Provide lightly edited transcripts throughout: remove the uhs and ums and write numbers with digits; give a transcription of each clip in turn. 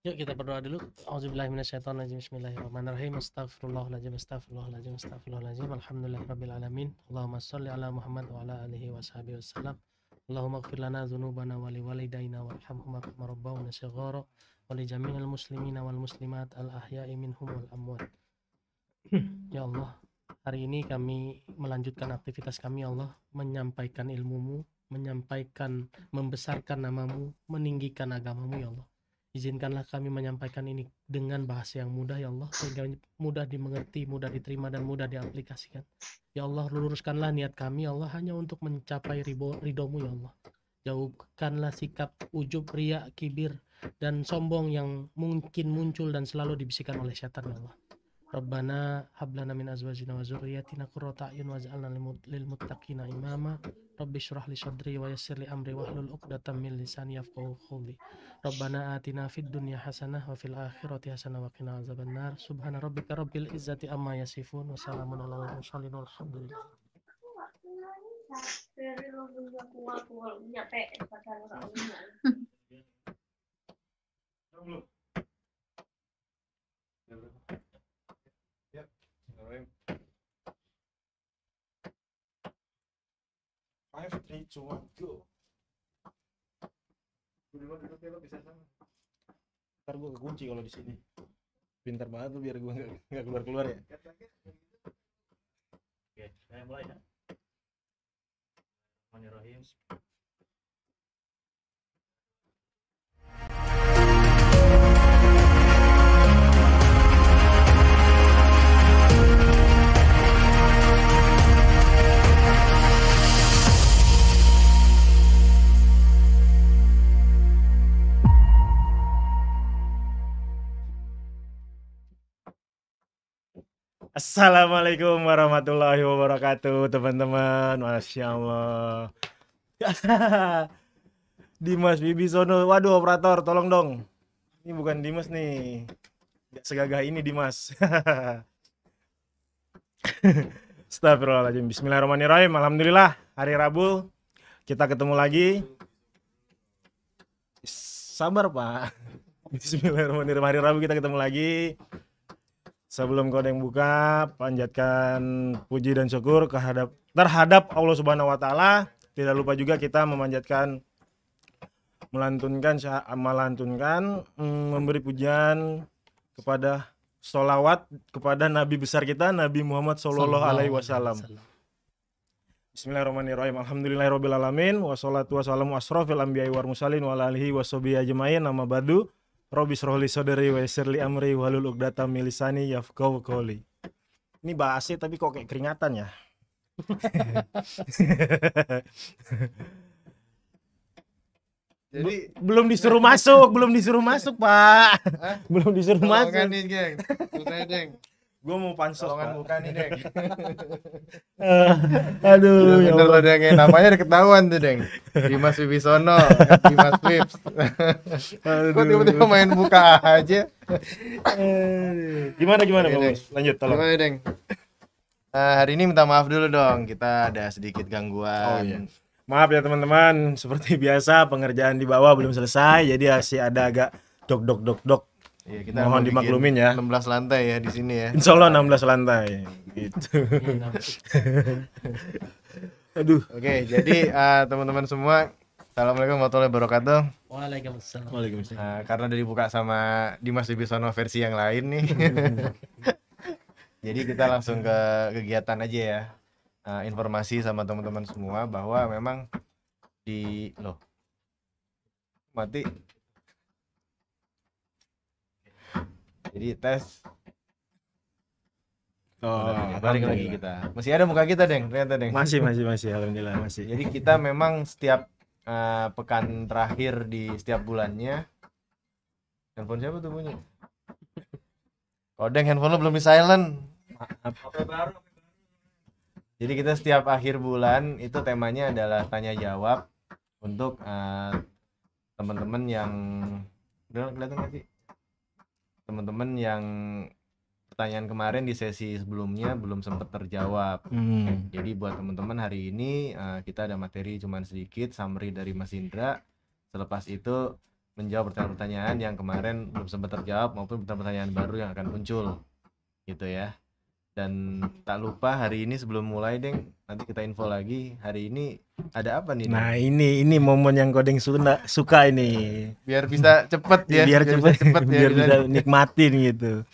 Yuk kita berdoa dulu. Auzubillahi minasyaitonirrajim. Bismillahirrahmanirrahim. Astaghfirullahaladzim. Astaghfirullahaladzim. Astaghfirullahaladzim. Alhamdulillahirabbil alamin. Allahumma shalli ala Muhammad wa ala alihi washabihi wasallam. Allahumma ighfir lana dzunubana wa liwalidayna warhamhuma kama rabbawna shighara wa li jami'il muslimina wal muslimat al ahya'i minhum wal amwat. Ya Allah, hari ini kami melanjutkan aktivitas kami, ya Allah, menyampaikan ilmu-Mu, menyampaikan, membesarkan nama-Mu, meninggikan agama-Mu, ya Allah. Izinkanlah kami menyampaikan ini dengan bahasa yang mudah, ya Allah, sehingga mudah dimengerti, mudah diterima, dan mudah diaplikasikan. Ya Allah, luruskanlah niat kami, ya Allah, hanya untuk mencapai ridho-Mu, ya Allah. Jauhkanlah sikap ujub, riya, kibir, dan sombong yang mungkin muncul dan selalu dibisikkan oleh syaitan, ya Allah. Rabbana hablana min azwajina wa dzurriyyatina qurrata a'yun waj'alna lil muttaqina imama. Rabbi shrah li sadri wa yassir li amri wahlul 'uqdatam min lisani yafqahu qawli. Rabbana atina fid dunya hasanah wa fil akhirati hasanah wa qina azabannar. Subhana rabbika rabbil izzati amma yasifun wa salamun alal mursalin walhamdulillah. Five, three, two, one, go. Dulu lo bisa sama. Ntar gue kekunci kalau di sini. Pintar banget tuh biar gue nggak keluar ya. Oke, saya mulai ya. Bismillahirrahmanirrahim. Assalamualaikum warahmatullahi wabarakatuh, teman-teman. Masya Allah. Dimas Wibisono, waduh operator, tolong dong. Ini bukan Dimas nih, gak segagah ini Dimas. Astagfirullahaladzim. Bismillahirrahmanirrahim. Alhamdulillah, hari Rabu kita ketemu lagi. Sabar Pak. Bismillahirrahmanirrahim. Hari Rabu kita ketemu lagi. Sebelum kau yang buka, panjatkan puji dan syukur terhadap Allah Subhanahu wa Ta'ala. Tidak lupa juga kita melantunkan, memberi pujian kepada sholawat kepada Nabi besar kita, Nabi Muhammad Sallallahu Alaihi Wasallam. Bismillahirrahmanirrahim. Alhamdulillahirabbil alamin. Wassalatu wassalamu asrofil anbiya'i wal mursalin wa ala alihi washabihi ajmain. Amma ba'du. Rabbi shrah li sadri wa yassir li amri wahlul 'uqdatam min lisani yafqahu qawli. Ini bahasa tapi kok kayak keringatan ya. Jadi belum disuruh masuk, Pak. Belum disuruh masuk. Tolongan nih, geng. Tanya, Deng. Gue mau pansos, Tolongan Pak. buka nih, Deng. Aduh, ya Bener Allah. lo, Deng. Namanya udah ketahuan tuh, Deng. Dimas Wibisono, Dimas Wips. Kok tiba-tiba main buka aja? Gimana Oke, Bang? Deng. Lanjut, tolong. Gimana, Deng? Hari ini minta maaf dulu dong, kita ada sedikit gangguan. Oh, iya. Maaf ya teman-teman, seperti biasa pengerjaan di bawah belum selesai, jadi masih ada agak dok. Iya, kita Mohon mau bikin dimaklumin ya. 16 lantai ya di sini ya. Insya Allah 16 lantai. Gitu. Aduh. Oke, jadi teman-teman semua, assalamualaikum warahmatullahi wabarakatuh. Waalaikumsalam. Karena udah dibuka sama Dimas Wibisono versi yang lain nih. Jadi kita langsung ke kegiatan aja ya. Informasi sama teman-teman semua bahwa memang mati. Jadi tes. Balik lagi kita. Masih ada muka kita, Deng. Ternyata, Deng. Masih alhamdulillah masih. Jadi kita memang setiap pekan terakhir di setiap bulannya. Handphone siapa tuh bunyi? Kodeng, handphone lo belum di silent. Jadi kita setiap akhir bulan itu temanya adalah tanya jawab untuk teman-teman yang udah kelihatan nggak sih? Teman-teman yang pertanyaan kemarin di sesi sebelumnya belum sempat terjawab. Jadi buat teman-teman hari ini kita ada materi cuman sedikit summary dari Mas Indra. Selepas itu menjawab pertanyaan-pertanyaan yang kemarin belum sempat terjawab maupun pertanyaan baru yang akan muncul gitu ya. Dan tak lupa hari ini sebelum mulai Deng, nanti kita info lagi hari ini ada apa nih Deng? Nah ini momen yang Kodeng suka ini. Biar bisa cepet ya, biar cepet ya, biar bisa nikmatin gitu.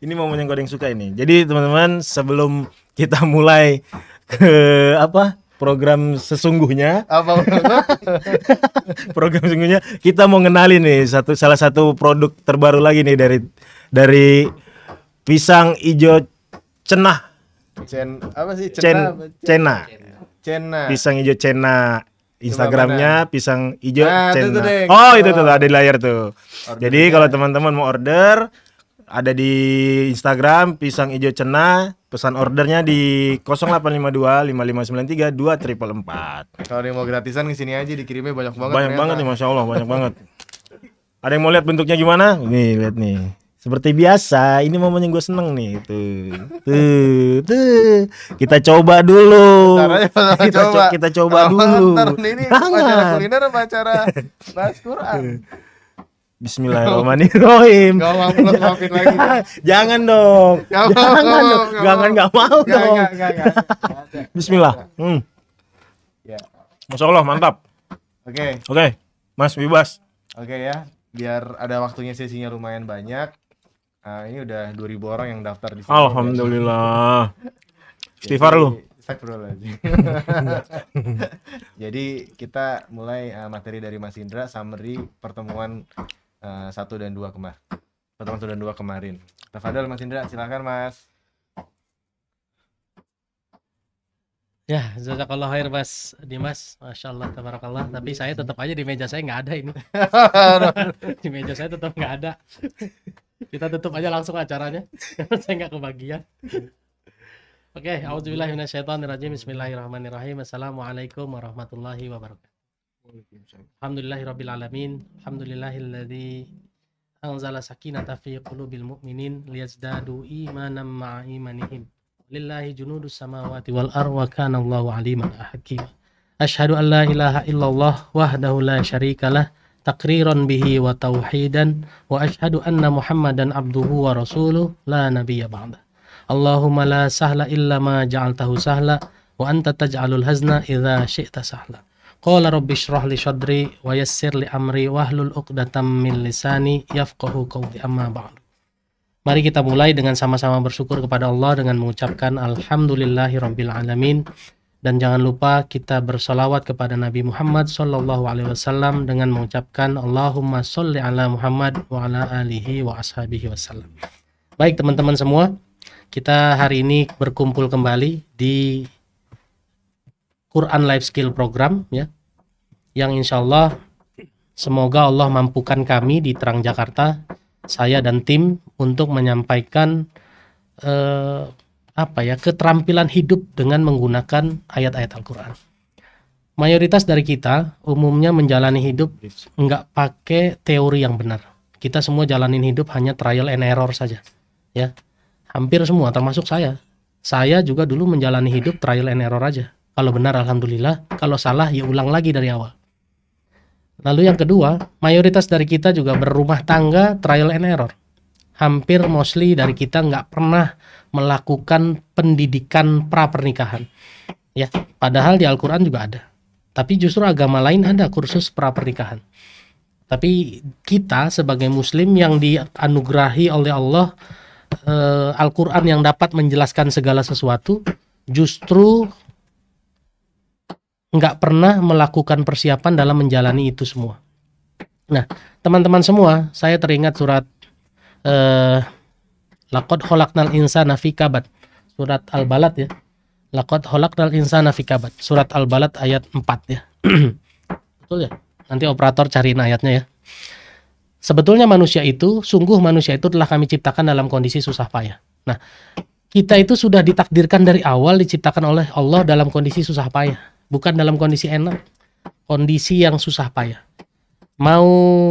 Ini momen yang Kodeng suka ini. Jadi teman-teman sebelum kita mulai ke program sesungguhnya, program sesungguhnya kita mau ngenalin nih salah satu produk terbaru lagi nih dari pisang ijo cenah. Cena. Pisang ijo cena. Instagramnya pisang ijo cena. Itu tuh ada di layar tuh. Jadi kalau teman-teman mau order, ada di Instagram pisang ijo cena. Pesan ordernya di 0852 5593 2444. Kalau yang mau gratisan kesini aja, dikirimnya banyak banget. Banyak banget nih, Masya Allah, banyak banget. Ada yang mau lihat bentuknya gimana? Nih, lihat nih. Seperti biasa, ini momen yang gue seneng nih. Tuh. Kita coba dulu. Kita coba dulu. Ini acara kuliner apa acara bahas Quran? Bismillahirrahmanirrahim. Maafin lagi. Jangan dong. Nggak mau dong. Bismillah. Ya. Masya Allah, mantap. Oke, Mas Bibas. Oke ya, biar ada waktunya sesinya lumayan banyak. Ini udah 2.000 orang yang daftar di sini. Alhamdulillah. Istighfar lu. Astagfirullahaladzim. Jadi kita mulai materi dari Mas Indra, summary pertemuan 1 dan 2 kemarin. Pertemuan 1 dan 2 kemarin. Tafadhol Mas Indra, silakan Mas. Ya, jazakallah khair Mas Dimas, Masya Allah, tabarakallah. Tapi saya tetap aja di meja saya nggak ada ini. Di meja saya tetap nggak ada. Kita tutup aja langsung acaranya. Saya nggak kebagian. Oke, auzubillahi minasyaitonirrajim. Bismillahirrahmanirrahim. Assalamualaikum warahmatullahi wabarakatuh. Alhamdulillahirabbil alamin. Alhamdulillahilladzi anzala sakinata fi qulubil mu'minin liyazdadu imanan ma'a imanihim. Lillahi junudus samawati wal ardh wa kana Allahu aliman hakim. Asyhadu an la ilaha illallah wahdahu la syarikalah taqriran bihi wa tauhidan wa asyhadu anna Muhammadan abduhu wa rasuluh la nabiyya ba'da. Allahumma la sahla illa ma ja'altahu sahla wa anta taj'alul hazna idza syi'ta sahla. Qala rabbi shrah li sadri wa yassir li amri wahlul 'uqdatam min lisani yafqahu qawli amma ba'du. Mari kita mulai dengan sama-sama bersyukur kepada Allah dengan mengucapkan alhamdulillahirabbil alamin, dan jangan lupa kita bersolawat kepada Nabi Muhammad sallallahu alaihi wasallam dengan mengucapkan Allahumma sholli ala Muhammad wa ala alihi wa ashabihi wasallam. Baik teman-teman semua, kita hari ini berkumpul kembali di Quran Life Skill Program ya, yang insya Allah semoga Allah mampukan kami di Terang Jakarta, saya dan tim untuk menyampaikan keterampilan hidup dengan menggunakan ayat-ayat Al-Quran. Mayoritas dari kita umumnya menjalani hidup nggak pakai teori yang benar. Kita semua jalanin hidup hanya trial and error saja ya. Hampir semua, termasuk saya. Saya juga dulu menjalani hidup trial and error aja. Kalau benar alhamdulillah, kalau salah ya ulang lagi dari awal. Lalu yang kedua, mayoritas dari kita juga berumah tangga trial and error. Hampir mostly dari kita nggak pernah melakukan pendidikan pra pernikahan. Ya, padahal di Al-Quran juga ada. Tapi justru agama lain ada kursus pra pernikahan. Tapi kita sebagai muslim yang dianugerahi oleh Allah Al-Quran yang dapat menjelaskan segala sesuatu, justru nggak pernah melakukan persiapan dalam menjalani itu semua. Nah, teman-teman semua, saya teringat surat Laqad khalaqnal insana fi kabad, surat Al-Balad ya. Laqad khalaqnal insana fi kabad, surat Al-Balad ayat 4 ya. Betul ya? Nanti operator cariin ayatnya ya. Sebetulnya sungguh manusia itu telah kami ciptakan dalam kondisi susah payah. Nah, kita itu sudah ditakdirkan dari awal diciptakan oleh Allah dalam kondisi susah payah, bukan dalam kondisi enak, kondisi yang susah payah. Mau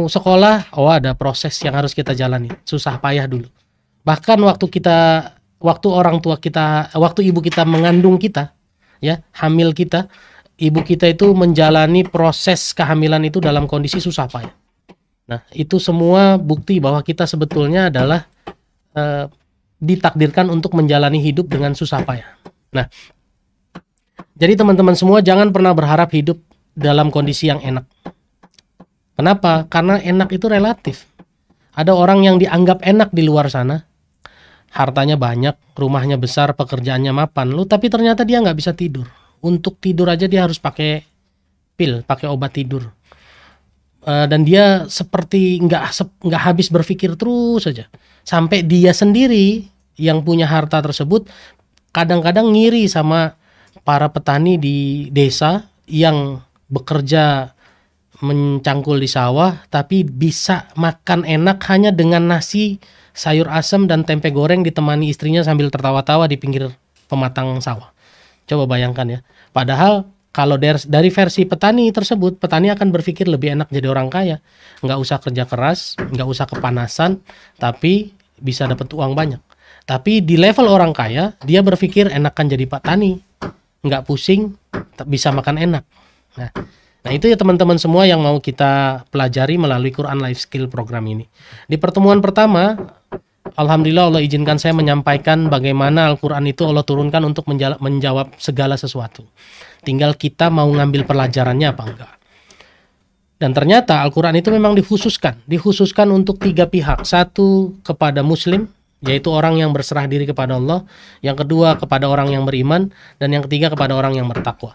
sekolah, ada proses yang harus kita jalani, susah payah dulu. Bahkan waktu orang tua kita, waktu ibu kita mengandung kita, ya, hamil kita, ibu kita itu menjalani proses kehamilan itu dalam kondisi susah payah. Nah, itu semua bukti bahwa kita sebetulnya adalah ditakdirkan untuk menjalani hidup dengan susah payah. Nah, jadi teman-teman semua jangan pernah berharap hidup dalam kondisi yang enak. Kenapa? Karena enak itu relatif. Ada orang yang dianggap enak di luar sana, hartanya banyak, rumahnya besar, pekerjaannya mapan, tapi ternyata dia nggak bisa tidur. Untuk tidur aja dia harus pakai pil, pakai obat tidur. Dan dia seperti nggak habis berpikir terus saja. Sampai dia sendiri yang punya harta tersebut kadang-kadang ngiri sama para petani di desa yang bekerja mencangkul di sawah tapi bisa makan enak hanya dengan nasi, sayur asam dan tempe goreng ditemani istrinya sambil tertawa-tawa di pinggir pematang sawah. Coba bayangkan ya. Padahal kalau dari versi petani tersebut, petani akan berpikir lebih enak jadi orang kaya. Nggak usah kerja keras, nggak usah kepanasan, tapi bisa dapat uang banyak. Tapi di level orang kaya, dia berpikir enakan jadi petani. Nggak pusing, bisa makan enak. Nah itu ya teman-teman semua yang mau kita pelajari melalui Quran Life Skill program ini. Di pertemuan pertama, alhamdulillah Allah izinkan saya menyampaikan bagaimana Al-Quran itu Allah turunkan untuk menjawab segala sesuatu. Tinggal kita mau ngambil pelajarannya apa enggak. Dan ternyata Al-Quran itu memang dikhususkan untuk 3 pihak. Satu, kepada muslim, yaitu orang yang berserah diri kepada Allah. Yang kedua, kepada orang yang beriman. Dan yang ketiga, kepada orang yang bertakwa.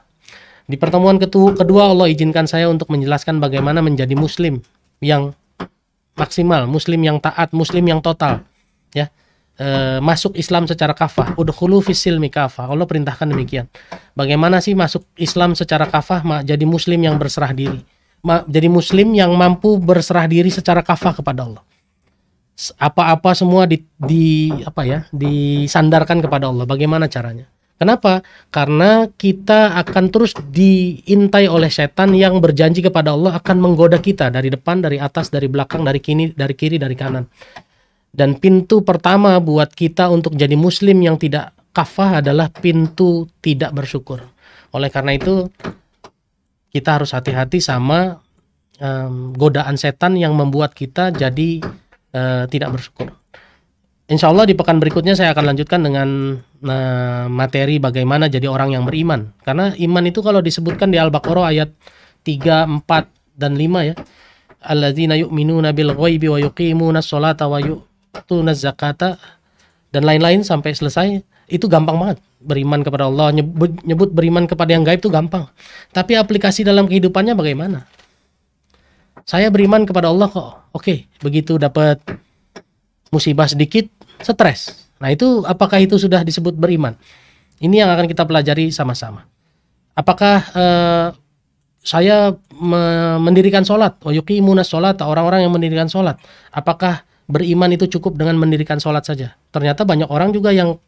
Di pertemuan kedua Allah izinkan saya untuk menjelaskan bagaimana menjadi muslim yang maksimal, muslim yang taat, muslim yang total, ya. Masuk Islam secara kafah. Udkhulu fis-silmi kafah. Allah perintahkan demikian. Bagaimana sih masuk Islam secara kafah, jadi muslim yang berserah diri. Jadi muslim yang mampu berserah diri secara kafah kepada Allah. Apa-apa semua disandarkan kepada Allah. Bagaimana caranya? Kenapa? Karena kita akan terus diintai oleh setan yang berjanji kepada Allah akan menggoda kita dari depan, dari atas, dari belakang, dari kiri, dari kanan. Dan pintu pertama buat kita untuk jadi muslim yang tidak kafah adalah pintu tidak bersyukur. Oleh karena itu kita harus hati-hati sama godaan setan yang membuat kita jadi tidak bersyukur. Insya Allah di pekan berikutnya saya akan lanjutkan dengan materi bagaimana jadi orang yang beriman. Karena iman itu kalau disebutkan di Al-Baqarah ayat 3, 4, dan 5 ya. Alladzina yu'minuna bil ghaibi wa yuqimunas sholata wa yu'tunaz zakata dan lain-lain sampai selesai. Itu gampang banget. Beriman kepada Allah, nyebut beriman kepada yang gaib itu gampang. Tapi aplikasi dalam kehidupannya bagaimana? Saya beriman kepada Allah kok. Oke, begitu dapat musibah sedikit, stres. Nah itu apakah itu sudah disebut beriman? Ini yang akan kita pelajari sama-sama. Apakah saya mendirikan sholat, wa yuqimunas sholat, orang-orang yang mendirikan sholat, apakah beriman itu cukup dengan mendirikan sholat saja? Ternyata banyak orang juga yang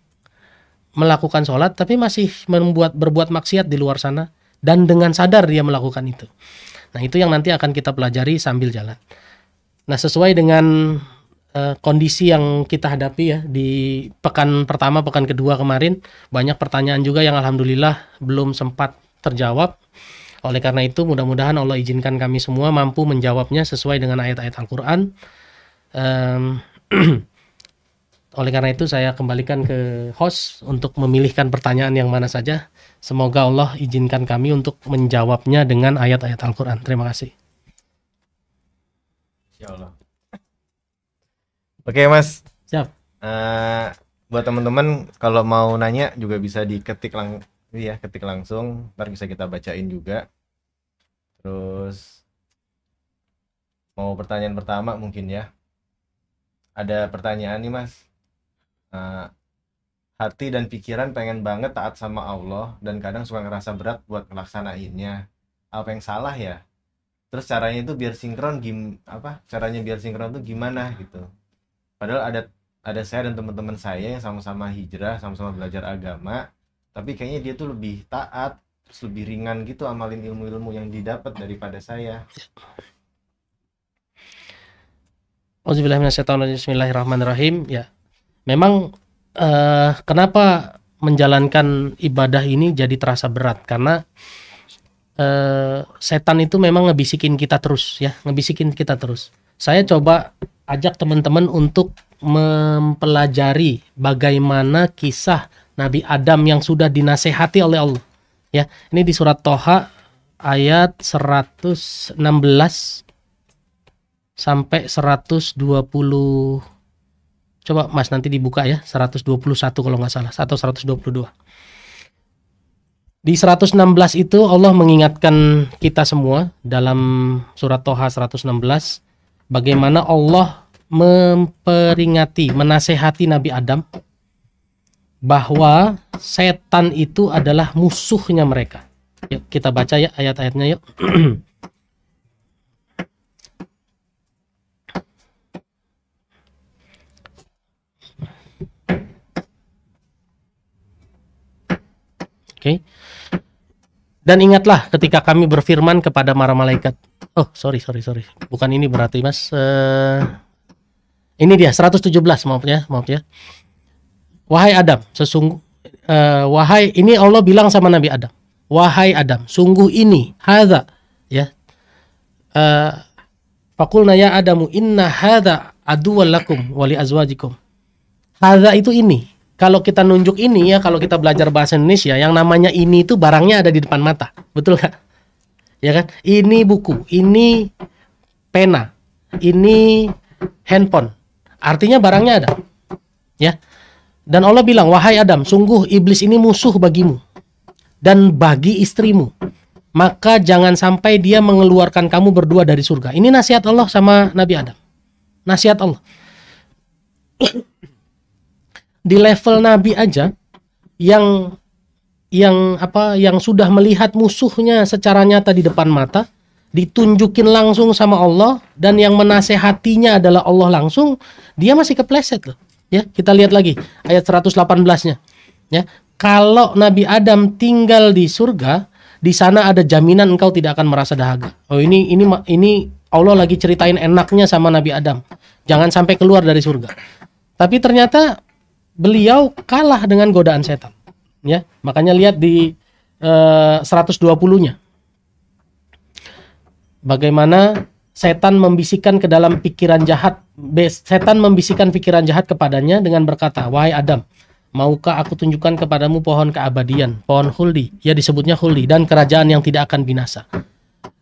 melakukan sholat tapi masih berbuat maksiat di luar sana dan dengan sadar dia melakukan itu. Nah itu yang nanti akan kita pelajari sambil jalan. Nah sesuai dengan kondisi yang kita hadapi ya di pekan pertama, pekan kedua kemarin, banyak pertanyaan juga yang alhamdulillah belum sempat terjawab. Oleh karena itu mudah-mudahan Allah izinkan kami semua mampu menjawabnya sesuai dengan ayat-ayat Al-Quran. Oleh karena itu saya kembalikan ke host untuk memilihkan pertanyaan yang mana saja. Semoga Allah izinkan kami untuk menjawabnya dengan ayat-ayat Al-Quran. Terima kasih. Ya Allah. Oke Mas. Siap. Buat teman-teman kalau mau nanya juga bisa diketik ketik langsung. Ntar bisa kita bacain juga. Terus mau pertanyaan pertama mungkin ya. Ada pertanyaan nih Mas. Hati dan pikiran pengen banget taat sama Allah dan kadang suka ngerasa berat buat ngelaksanainnya. Apa yang salah ya? Terus caranya itu biar sinkron caranya biar sinkron tuh gimana gitu. Padahal ada saya dan teman-teman saya yang sama-sama hijrah, sama-sama belajar agama, tapi kayaknya dia tuh lebih taat, terus lebih ringan gitu amalin ilmu-ilmu yang didapat daripada saya. Bismillahirrahmanirrahim. Ya. Memang kenapa menjalankan ibadah ini jadi terasa berat? Karena setan itu memang ngebisikin kita terus ya, ngebisikin kita terus. Saya coba ajak teman-teman untuk mempelajari bagaimana kisah Nabi Adam yang sudah dinasehati oleh Allah. Ya, ini di surat Toha ayat 116 sampai 120. Coba Mas nanti dibuka ya, 121 kalau nggak salah, atau 122. Di 116 itu Allah mengingatkan kita semua dalam surat Toha 116 bagaimana Allah memperingati, menasehati Nabi Adam bahwa setan itu adalah musuhnya mereka. Yuk kita baca ya ayat-ayatnya yuk. Oke. Dan ingatlah ketika kami berfirman kepada para malaikat. Oh, sorry. Bukan ini berarti, Mas. Ini dia 117, maaf ya. Wahai Adam, ini Allah bilang sama Nabi Adam. Wahai Adam, sungguh ini hadza ya. Faqulna ya Adamu inna hadza aduwwal lakum wa li azwajikum. Hadza itu ini. Kalau kita nunjuk ini ya, kalau kita belajar bahasa Indonesia, yang namanya ini itu barangnya ada di depan mata, betul nggak? Ya kan? Ini buku, ini pena, ini handphone. Artinya barangnya ada, ya. Dan Allah bilang, wahai Adam, sungguh iblis ini musuh bagimu dan bagi istrimu. Maka jangan sampai dia mengeluarkan kamu berdua dari surga. Ini nasihat Allah sama Nabi Adam. Nasihat Allah. Di level Nabi aja yang sudah melihat musuhnya secara nyata di depan mata, ditunjukin langsung sama Allah, dan yang menasehatinya adalah Allah langsung, dia masih kepleset loh. Ya, kita lihat lagi ayat 118-nya. Ya, kalau Nabi Adam tinggal di surga, di sana ada jaminan engkau tidak akan merasa dahaga. Oh, ini Allah lagi ceritain enaknya sama Nabi Adam. Jangan sampai keluar dari surga. Tapi ternyata beliau kalah dengan godaan setan. Ya, makanya lihat di 120-nya. Bagaimana setan membisikkan ke dalam pikiran jahat. Setan membisikkan pikiran jahat kepadanya dengan berkata, wahai Adam, maukah aku tunjukkan kepadamu pohon keabadian, pohon khuldi, ya disebutnya khuldi, dan kerajaan yang tidak akan binasa.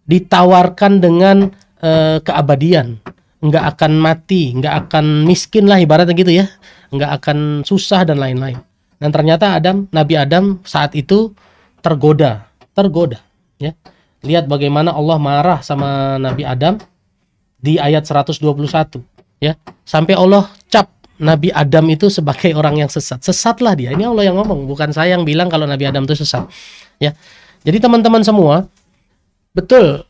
Ditawarkan dengan keabadian, nggak akan mati, nggak akan miskin lah ibaratnya gitu ya, nggak akan susah dan lain-lain. Dan ternyata Nabi Adam saat itu tergoda, ya. Lihat bagaimana Allah marah sama Nabi Adam di ayat 121, ya. Sampai Allah cap Nabi Adam itu sebagai orang yang sesat. Sesatlah dia. Ini Allah yang ngomong, bukan saya yang bilang kalau Nabi Adam itu sesat, ya. Jadi teman-teman semua, betul,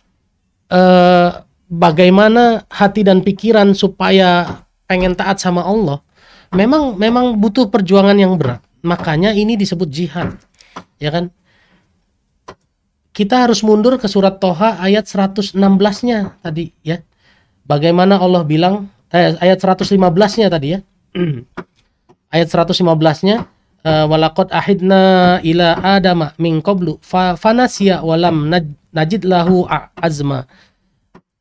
bagaimana hati dan pikiran supaya pengen taat sama Allah, memang butuh perjuangan yang berat. Makanya ini disebut jihad, ya kan? Kita harus mundur ke surat Toha ayat 116-nya tadi, ya. Bagaimana Allah bilang, ayat 115-nya tadi ya. Ayat 115-nya, walaqad ahidna ila adama min qablu fanasiya walam najid lahu azma.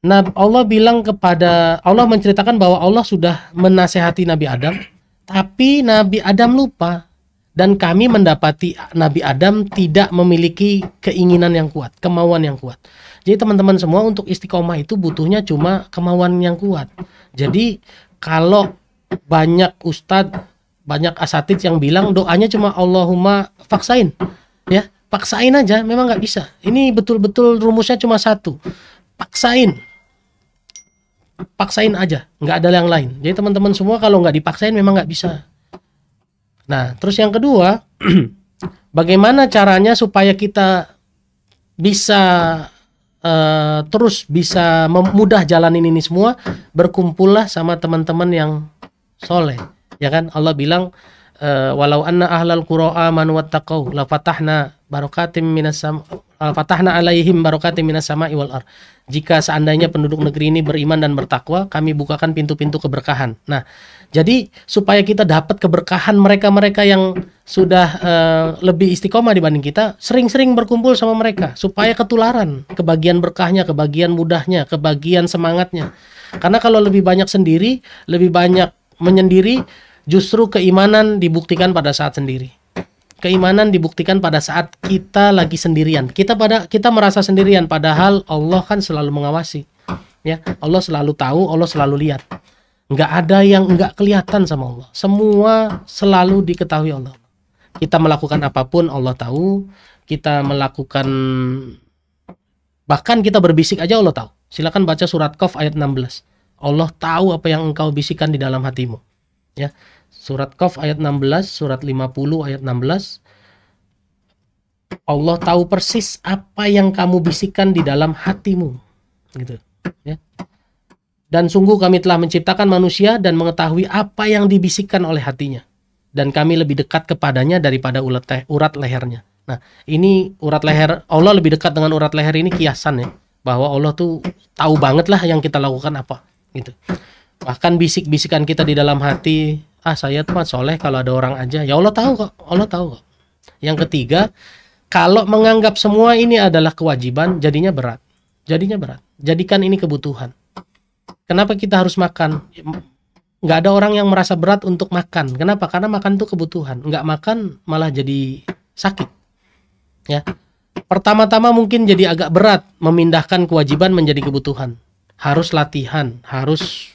Nah, Allah menceritakan bahwa Allah sudah menasehati Nabi Adam, tapi Nabi Adam lupa. Dan kami mendapati Nabi Adam tidak memiliki keinginan yang kuat, kemauan yang kuat. Jadi teman-teman semua, untuk istiqomah itu butuhnya cuma kemauan yang kuat. Jadi kalau banyak ustadz, banyak asatidz yang bilang doanya cuma Allahumma faksain, ya paksain aja, memang nggak bisa. Ini betul-betul rumusnya cuma satu, paksain aja, nggak ada yang lain. Jadi teman-teman semua, kalau nggak dipaksain memang nggak bisa. Nah, terus yang kedua, bagaimana caranya supaya kita bisa terus bisa mudah jalanin ini semua? Berkumpullah sama teman-teman yang soleh, ya kan? Allah bilang, walau anna ahlal qura amanu wattaqau la fatahna barakatim minas fatahna alaihim barakatim minas sama'i wal ardh. Jika seandainya penduduk negeri ini beriman dan bertakwa, kami bukakan pintu-pintu keberkahan. Nah, jadi supaya kita dapat keberkahan, mereka-mereka yang sudah lebih istiqomah dibanding kita, sering-sering berkumpul sama mereka supaya ketularan kebagian berkahnya, kebagian mudahnya, kebagian semangatnya. Karena kalau lebih banyak sendiri, lebih banyak menyendiri, justru keimanan dibuktikan pada saat sendiri. Keimanan dibuktikan pada saat kita lagi sendirian. Kita merasa sendirian, padahal Allah kan selalu mengawasi. Ya, Allah selalu tahu, Allah selalu lihat. Nggak ada yang nggak kelihatan sama Allah. Semua selalu diketahui Allah. Kita melakukan apapun Allah tahu. Kita melakukan, bahkan kita berbisik aja Allah tahu. Silakan baca surat Qaf ayat 16. Allah tahu apa yang engkau bisikkan di dalam hatimu. Ya. Surat Qaf ayat 16, surat 50 ayat 16. Allah tahu persis apa yang kamu bisikkan di dalam hatimu. Gitu, ya. Dan sungguh kami telah menciptakan manusia dan mengetahui apa yang dibisikkan oleh hatinya. Dan kami lebih dekat kepadanya daripada urat lehernya. Nah, ini urat leher, Allah lebih dekat dengan urat leher ini kiasan ya. Bahwa Allah tuh tahu banget lah yang kita lakukan apa. Gitu. Bahkan bisik-bisikan kita di dalam hati, saya tuh mah soleh kalau ada orang aja. Ya Allah tahu kok, Allah tahu kok. Yang ketiga, kalau menganggap semua ini adalah kewajiban, jadinya berat. Jadikan ini kebutuhan. Kenapa kita harus makan? Nggak ada orang yang merasa berat untuk makan. Kenapa? Karena makan itu kebutuhan. Nggak makan malah jadi sakit. Ya. Pertama-tama mungkin jadi agak berat memindahkan kewajiban menjadi kebutuhan. Harus latihan, harus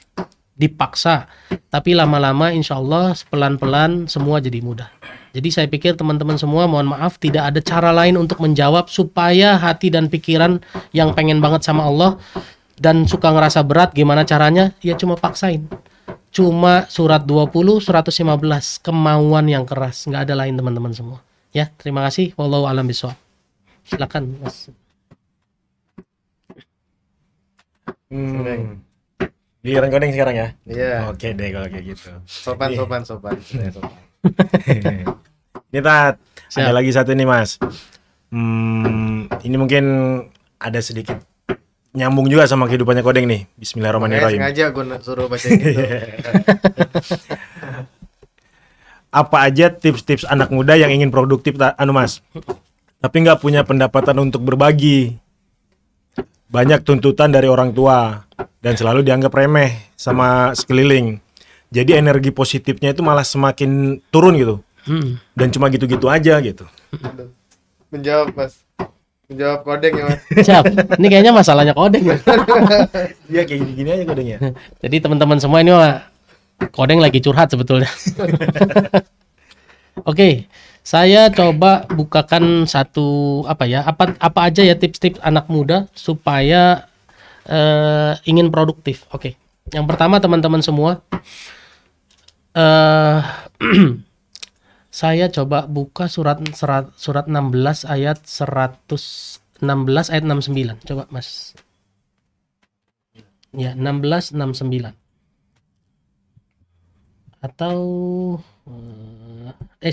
dipaksa. Tapi lama-lama insya Allah pelan-pelan semua jadi mudah. Jadi saya pikir teman-teman semua mohon maaf tidak ada cara lain untuk menjawab supaya hati dan pikiran yang pengen banget sama Allah dan suka ngerasa berat gimana caranya? Ya cuma paksain. Cuma surat 20, 115 kemauan yang keras, nggak ada lain teman-teman semua. Ya, terima kasih. Wallahu a'lam bishawab. Silakan Mas. Giliran Kodeng sekarang ya? Iya. Oke deh kalau kayak gitu. Sopan. Ini Tat, Siap. ada lagi satu nih Mas. Ini mungkin ada sedikit nyambung juga sama kehidupannya Kodeng nih. Bismillahirrahmanirrahim. Sengaja gue suruh baca gitu. Apa aja tips-tips anak muda yang ingin produktif Mas, tapi nggak punya pendapatan untuk berbagi? Banyak tuntutan dari orang tua dan selalu dianggap remeh sama sekeliling. Jadi energi positifnya itu malah semakin turun gitu. Dan cuma gitu-gitu aja gitu. Menjawab Mas. Menjawab Kodeng ya Mas. Siap. Ini kayaknya masalahnya Kodeng ya. Iya kayak gini aja Kodengnya. Jadi teman-teman semua ini mah Kodeng lagi curhat sebetulnya. Oke, saya coba bukakan satu apa aja ya tips-tips anak muda supaya ingin produktif. Oke, yang pertama teman-teman semua, saya coba buka surat 16 ayat 116 ayat 69. Coba Mas. Ya, 1669. Atau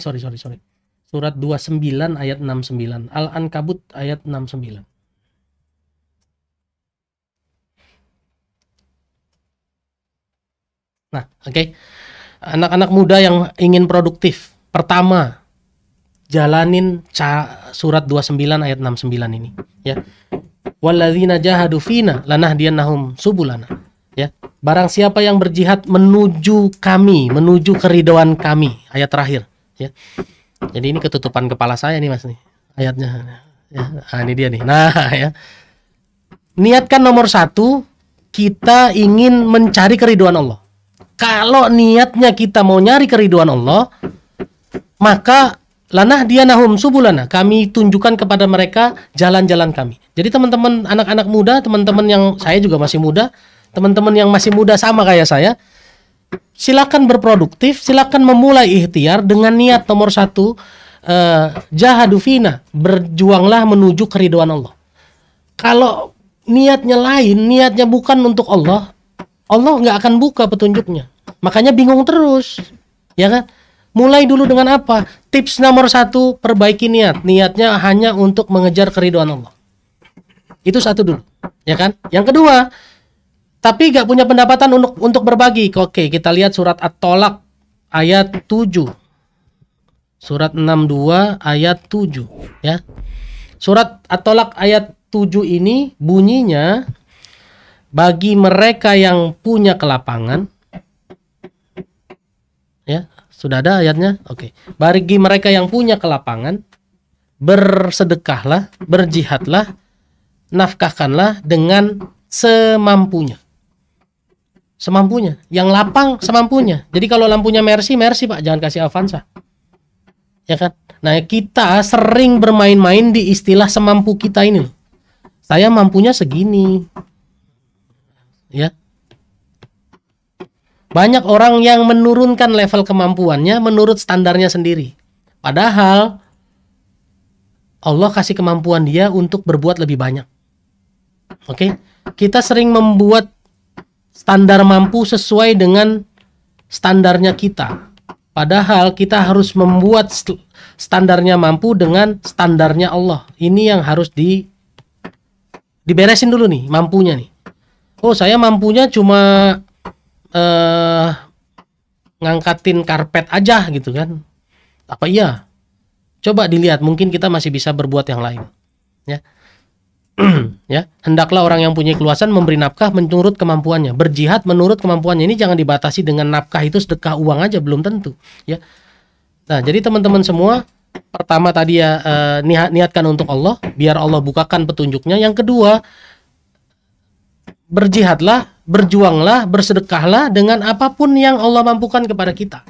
sorry. Surat 29 ayat 69. Al-Ankabut ayat 69. Nah, oke. Anak-anak muda yang ingin produktif. Pertama, jalanin surat 29 ayat 69 ini, ya. Walladzina jahadu fina lanahdiyannahum subulana. Ya. Barang siapa yang berjihad menuju kami, menuju keridhaan kami, ayat terakhir, ya. Jadi ini ketutupan kepala saya nih Mas nih, ayatnya. Ya, ini dia nih. Nah, ya. Niatkan nomor 1, kita ingin mencari keridhaan Allah. Kalau niatnya kita mau nyari keridhaan Allah, maka lanahdiyannahum subulana, kami tunjukkan kepada mereka jalan-jalan kami. Jadi teman-teman anak-anak muda, teman-teman yang saya juga masih muda, teman-teman yang masih muda sama kayak saya, silakan berproduktif, silakan memulai ikhtiar dengan niat nomor 1, jahadu fina, berjuanglah menuju keridhaan Allah. Kalau niatnya lain, niatnya bukan untuk Allah, Allah nggak akan buka petunjuknya. Makanya bingung terus, ya kan? Mulai dulu dengan apa? Tips nomor 1, perbaiki niat. Niatnya hanya untuk mengejar keridhaan Allah. Itu satu dulu, ya kan? Yang kedua, tapi gak punya pendapatan untuk berbagi. Oke, kita lihat surat At-Tolak ayat 7. Surat 62 ayat 7, ya. Surat At-Tolak ayat 7 ini bunyinya, bagi mereka yang punya kelapangan, ya, sudah ada ayatnya. Oke. Bagi mereka yang punya kelapangan, bersedekahlah, berjihadlah, nafkahkanlah dengan semampunya. Semampunya. Yang lapang semampunya. Jadi kalau lampunya Mercy Pak, jangan kasih Avanza. Ya kan? Nah, kita sering bermain-main di istilah semampu kita ini loh. Saya mampunya segini. Ya. Banyak orang yang menurunkan level kemampuannya menurut standarnya sendiri. Padahal Allah kasih kemampuan dia untuk berbuat lebih banyak. Oke? Kita sering membuat standar mampu sesuai dengan standarnya kita. Padahal kita harus membuat standarnya mampu dengan standarnya Allah. Ini yang harus diberesin dulu nih, mampunya nih. Oh, saya mampunya cuma ngangkatin karpet aja gitu kan. Apa iya? Coba dilihat, mungkin kita masih bisa berbuat yang lain. Ya. Ya, hendaklah orang yang punya keluasan memberi nafkah menurut kemampuannya, berjihad menurut kemampuannya. Ini jangan dibatasi dengan nafkah itu sedekah uang aja, belum tentu, ya. Nah, jadi teman-teman semua, pertama tadi ya, niatkan untuk Allah, biar Allah bukakan petunjuknya. Yang kedua, berjihadlah, berjuanglah, bersedekahlah dengan apapun yang Allah mampukan kepada kita.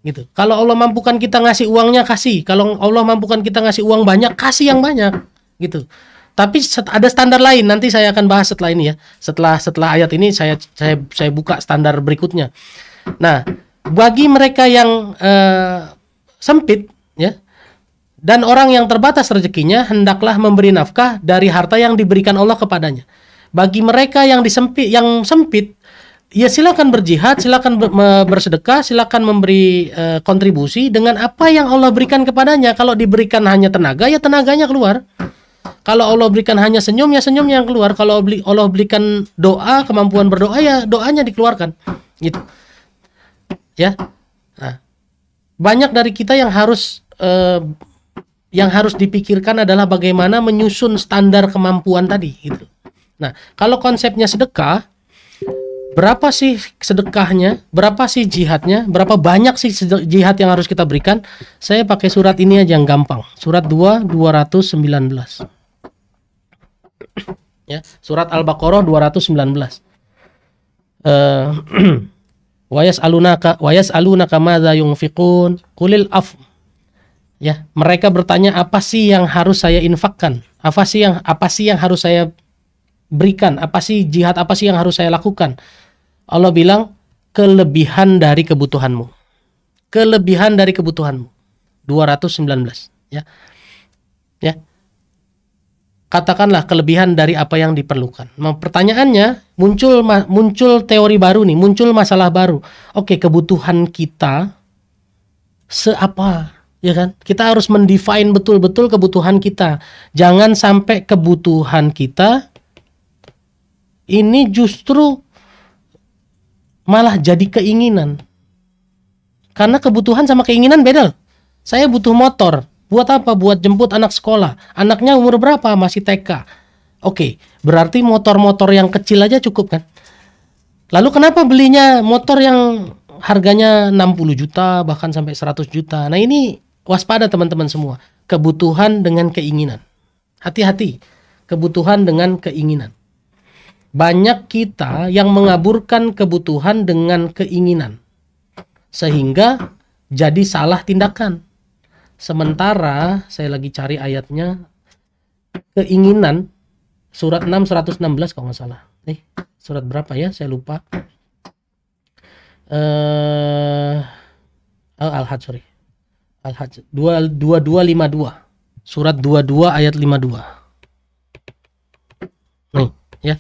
Gitu. Kalau Allah mampukan kita ngasih uangnya, kasih. Kalau Allah mampukan kita ngasih uang banyak, kasih yang banyak. Gitu. Tapi ada standar lain, nanti saya akan bahas setelah ini ya. Setelah ayat ini saya buka standar berikutnya. Nah, bagi mereka yang sempit ya, dan orang yang terbatas rezekinya, hendaklah memberi nafkah dari harta yang diberikan Allah kepadanya. Bagi mereka yang sempit, ya silakan berjihad, silakan bersedekah, silakan memberi kontribusi dengan apa yang Allah berikan kepadanya. Kalau diberikan hanya tenaga, ya tenaganya keluar. Kalau Allah berikan hanya senyum, ya senyumnya yang keluar. Kalau Allah berikan doa, kemampuan berdoa, ya doanya dikeluarkan. Gitu. Ya. Nah, banyak dari kita yang harus dipikirkan adalah bagaimana menyusun standar kemampuan tadi. Gitu. Nah, kalau konsepnya sedekah, berapa sih sedekahnya, berapa sih jihadnya, berapa banyak sih jihad yang harus kita berikan? Saya pakai surat ini aja yang gampang. Surat 219. Ya, surat Al-Baqarah 219. Wa yas'alunaka madza yunfiqun qulil af. Ya, mereka bertanya apa sih yang harus saya infakkan? Apa sih yang harus saya berikan? Apa sih jihad, apa sih yang harus saya lakukan? Allah bilang kelebihan dari kebutuhanmu. Kelebihan dari kebutuhanmu. 219, ya. Ya. Katakanlah kelebihan dari apa yang diperlukan. Pertanyaannya, muncul teori baru nih, muncul masalah baru. Oke, kebutuhan kita seapa, ya kan? Kita harus mendefine betul-betul kebutuhan kita. Jangan sampai kebutuhan kita ini justru malah jadi keinginan. Karena kebutuhan sama keinginan beda. Saya butuh motor. Buat apa? Buat jemput anak sekolah. Anaknya umur berapa? Masih TK. Oke, berarti motor-motor yang kecil aja cukup kan? Lalu kenapa belinya motor yang harganya 60 juta bahkan sampai 100 juta? Nah, ini waspada teman-teman semua. Kebutuhan dengan keinginan. Hati-hati. Kebutuhan dengan keinginan. Banyak kita yang mengaburkan kebutuhan dengan keinginan. Sehingga jadi salah tindakan. Sementara saya lagi cari ayatnya, keinginan surat 6 116 kalau nggak salah. Surat berapa ya? Saya lupa. Al-Hajj, sorry. Al-Hajj 2252. Surat 22 ayat 52. Nih, ya.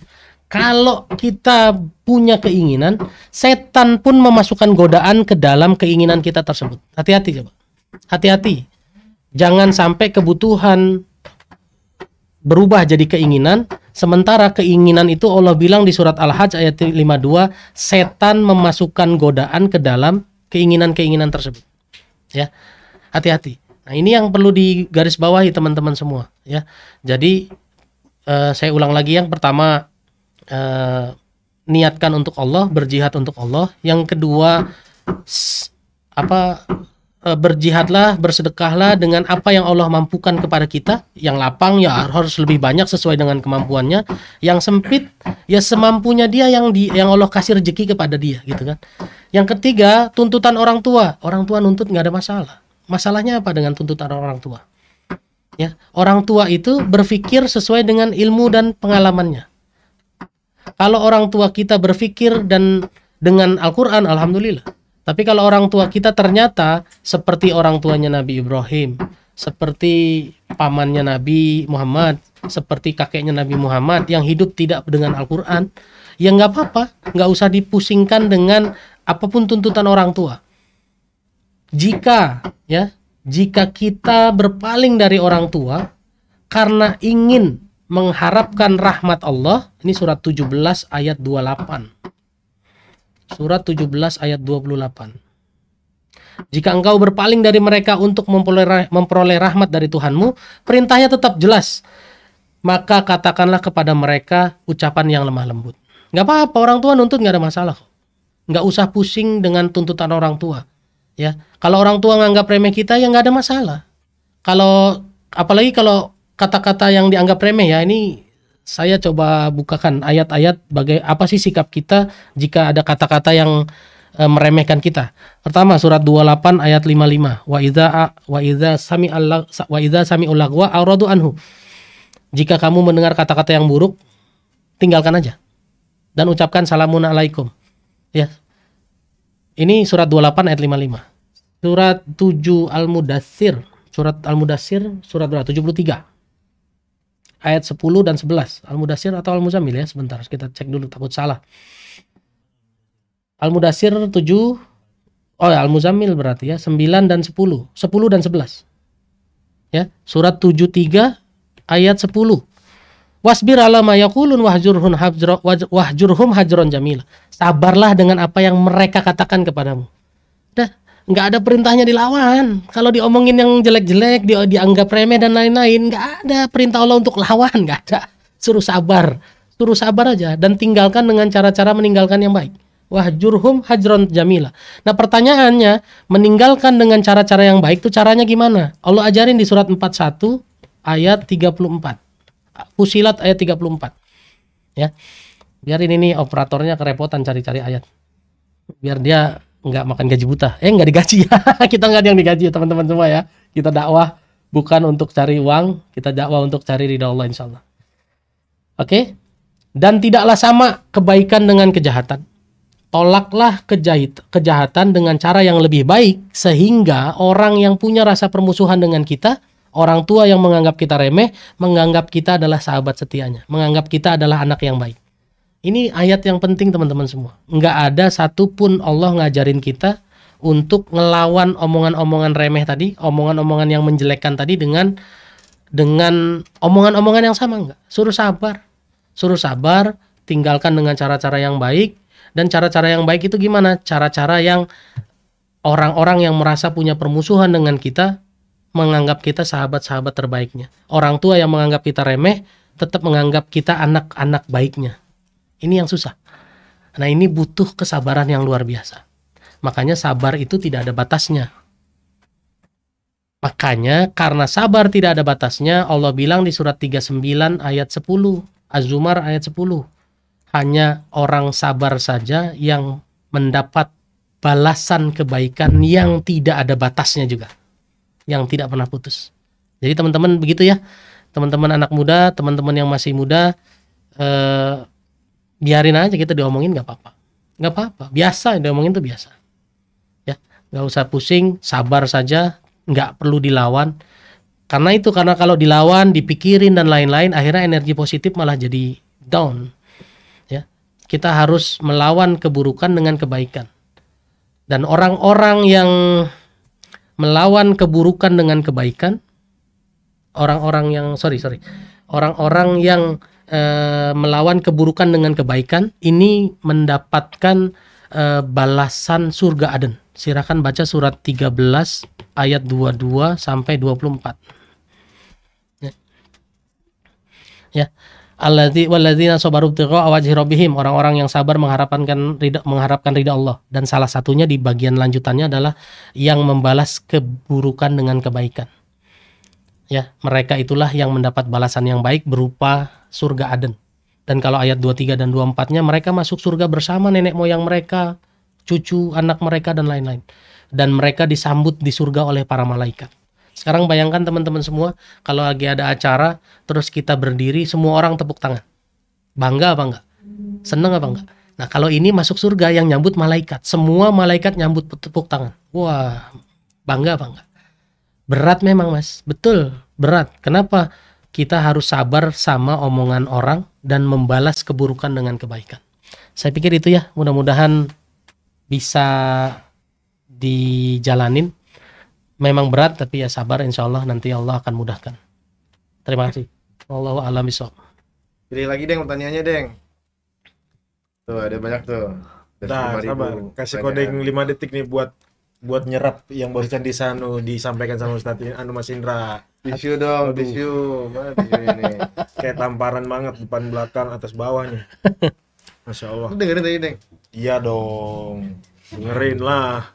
Kalau kita punya keinginan, setan pun memasukkan godaan ke dalam keinginan kita tersebut. Hati-hati coba. Hati-hati. Jangan sampai kebutuhan berubah jadi keinginan, sementara keinginan itu Allah bilang di surat Al-Hajj ayat 52, setan memasukkan godaan ke dalam keinginan-keinginan tersebut. Ya. Hati-hati. Nah, ini yang perlu digarisbawahi teman-teman semua, ya. Jadi saya ulang lagi, yang pertama niatkan untuk Allah, berjihad untuk Allah. Yang kedua berjihadlah, bersedekahlah dengan apa yang Allah mampukan kepada kita. Yang lapang ya harus lebih banyak sesuai dengan kemampuannya. Yang sempit ya semampunya dia, yang Allah kasih rezeki kepada dia, gitu kan. Yang ketiga, tuntutan orang tua. Orang tua nuntut nggak ada masalah. Masalahnya apa dengan tuntutan orang tua? Ya, orang tua itu berpikir sesuai dengan ilmu dan pengalamannya. Kalau orang tua kita berpikir dan dengan Al-Quran, alhamdulillah. Tapi kalau orang tua kita ternyata seperti orang tuanya Nabi Ibrahim, seperti pamannya Nabi Muhammad, seperti kakeknya Nabi Muhammad yang hidup tidak dengan Al-Quran, ya nggak apa-apa, nggak usah dipusingkan dengan apapun tuntutan orang tua. Jika kita berpaling dari orang tua karena ingin mengharapkan rahmat Allah, ini surat 17 ayat 28. Surat 17 ayat 28. Jika engkau berpaling dari mereka untuk memperoleh rahmat dari Tuhanmu, perintahnya tetap jelas. Maka katakanlah kepada mereka ucapan yang lemah lembut. Gak apa-apa, orang tua nuntut gak ada masalah. Gak usah pusing dengan tuntutan orang tua. Ya, kalau orang tua nganggap remeh kita, ya gak ada masalah. Apalagi kalau kata-kata yang dianggap remeh, ya ini saya coba bukakan ayat-ayat apa sih sikap kita jika ada kata-kata yang meremehkan kita. Pertama, surat 28 ayat 55. Wa idza sami'ul lagwa a'radu anhu. Jika kamu mendengar kata-kata yang buruk, tinggalkan aja dan ucapkan salamun alaikum. Ya. Ini surat 28 ayat 55. Surat 7 Al-Mudaththir, surat Al-Mudaththir surat 73. Ayat 10 dan 11. Al-Mudaththir atau Al-Muzammil ya, sebentar kita cek dulu takut salah. Al-Mudaththir 7, ya Al-Muzammil berarti ya, 9 dan 10. 10 dan 11. Ya, surat 73 ayat 10. Wasbir ala ma yaqulun wahjurhum hajron jamila. Sabarlah dengan apa yang mereka katakan kepadamu. Dah, nggak ada perintahnya dilawan. Kalau diomongin yang jelek-jelek, dianggap remeh dan lain-lain, nggak ada perintah Allah untuk lawan, nggak ada. Suruh sabar aja dan tinggalkan dengan cara-cara meninggalkan yang baik. Wahjurhum hajron jamila. Nah, pertanyaannya, meninggalkan dengan cara-cara yang baik itu caranya gimana? Allah ajarin di surat 41 ayat 34. Fusilat ayat 34. Ya. Biar ini operatornya kerepotan cari-cari ayat. Biar dia nggak makan gaji buta. Nggak digaji ya. Kita nggak ada yang digaji ya teman-teman semua ya. Kita dakwah bukan untuk cari uang, kita dakwah untuk cari ridha Allah insyaallah. Oke? Dan tidaklah sama kebaikan dengan kejahatan. Tolaklah kejahatan dengan cara yang lebih baik, sehingga orang yang punya rasa permusuhan dengan kita, orang tua yang menganggap kita remeh, menganggap kita adalah sahabat setianya, menganggap kita adalah anak yang baik. Ini ayat yang penting teman-teman semua. Nggak ada satupun Allah ngajarin kita untuk ngelawan omongan-omongan remeh tadi, omongan-omongan yang menjelekkan tadi dengan omongan-omongan yang sama. Enggak. Suruh sabar, tinggalkan dengan cara-cara yang baik. Dan cara-cara yang baik itu gimana? Cara-cara yang orang-orang yang merasa punya permusuhan dengan kita menganggap kita sahabat-sahabat terbaiknya. Orang tua yang menganggap kita remeh tetap menganggap kita anak-anak baiknya. Ini yang susah. Nah, ini butuh kesabaran yang luar biasa. Makanya sabar itu tidak ada batasnya. Makanya karena sabar tidak ada batasnya, Allah bilang di surat 39 ayat 10, Az-Zumar ayat 10. Hanya orang sabar saja yang mendapat balasan kebaikan yang tidak ada batasnya juga. Yang tidak pernah putus. Jadi teman-teman begitu ya. Teman-teman anak muda, teman-teman yang masih muda, biarin aja kita diomongin gak apa-apa. Gak apa-apa, biasa diomongin tuh biasa. Ya, gak usah pusing, sabar saja, gak perlu dilawan. Karena kalau dilawan, dipikirin dan lain-lain, akhirnya energi positif malah jadi down. kita harus melawan keburukan dengan kebaikan. Dan orang-orang yang melawan keburukan dengan kebaikan, orang-orang yang melawan keburukan dengan kebaikan ini mendapatkan balasan surga Aden. Silakan baca surat 13 ayat 22 sampai 24. Ya. Alladzina sabaru ibtigha'a wajhi rabbihim, orang-orang yang sabar mengharapkan ridha Allah. Dan salah satunya di bagian lanjutannya adalah yang membalas keburukan dengan kebaikan. Ya, mereka itulah yang mendapat balasan yang baik berupa surga Aden. Dan kalau ayat 23 dan 24-nya, mereka masuk surga bersama nenek moyang mereka, cucu, anak mereka, dan lain-lain. Dan mereka disambut di surga oleh para malaikat. Sekarang bayangkan teman-teman semua, kalau lagi ada acara, terus kita berdiri, semua orang tepuk tangan. Bangga apa enggak? Seneng apa enggak? Nah, kalau ini masuk surga yang nyambut malaikat. Semua malaikat nyambut tepuk tangan. Wah, bangga apa enggak? Berat memang, Mas. Betul, berat. Kenapa? Kita harus sabar sama omongan orang dan membalas keburukan dengan kebaikan. Saya pikir itu ya, mudah-mudahan bisa dijalanin. Memang berat, tapi ya sabar, insya Allah nanti Allah akan mudahkan. Terima kasih. Wallahu a'lam bishawab. Pilih lagi Deng pertanyaannya Deng. Tuh ada banyak tuh. Nah, sabar. Kasih kode 5 detik nih buat nyerap yang barusan disampaikan sama Ustadz Mas Indra. Tisu dong, tisu. Mana tisu ini? Kayak tamparan banget depan belakang atas bawahnya. Masya Allah. Lu dengerin tadi Deng? Iya dong. Dengerin lah.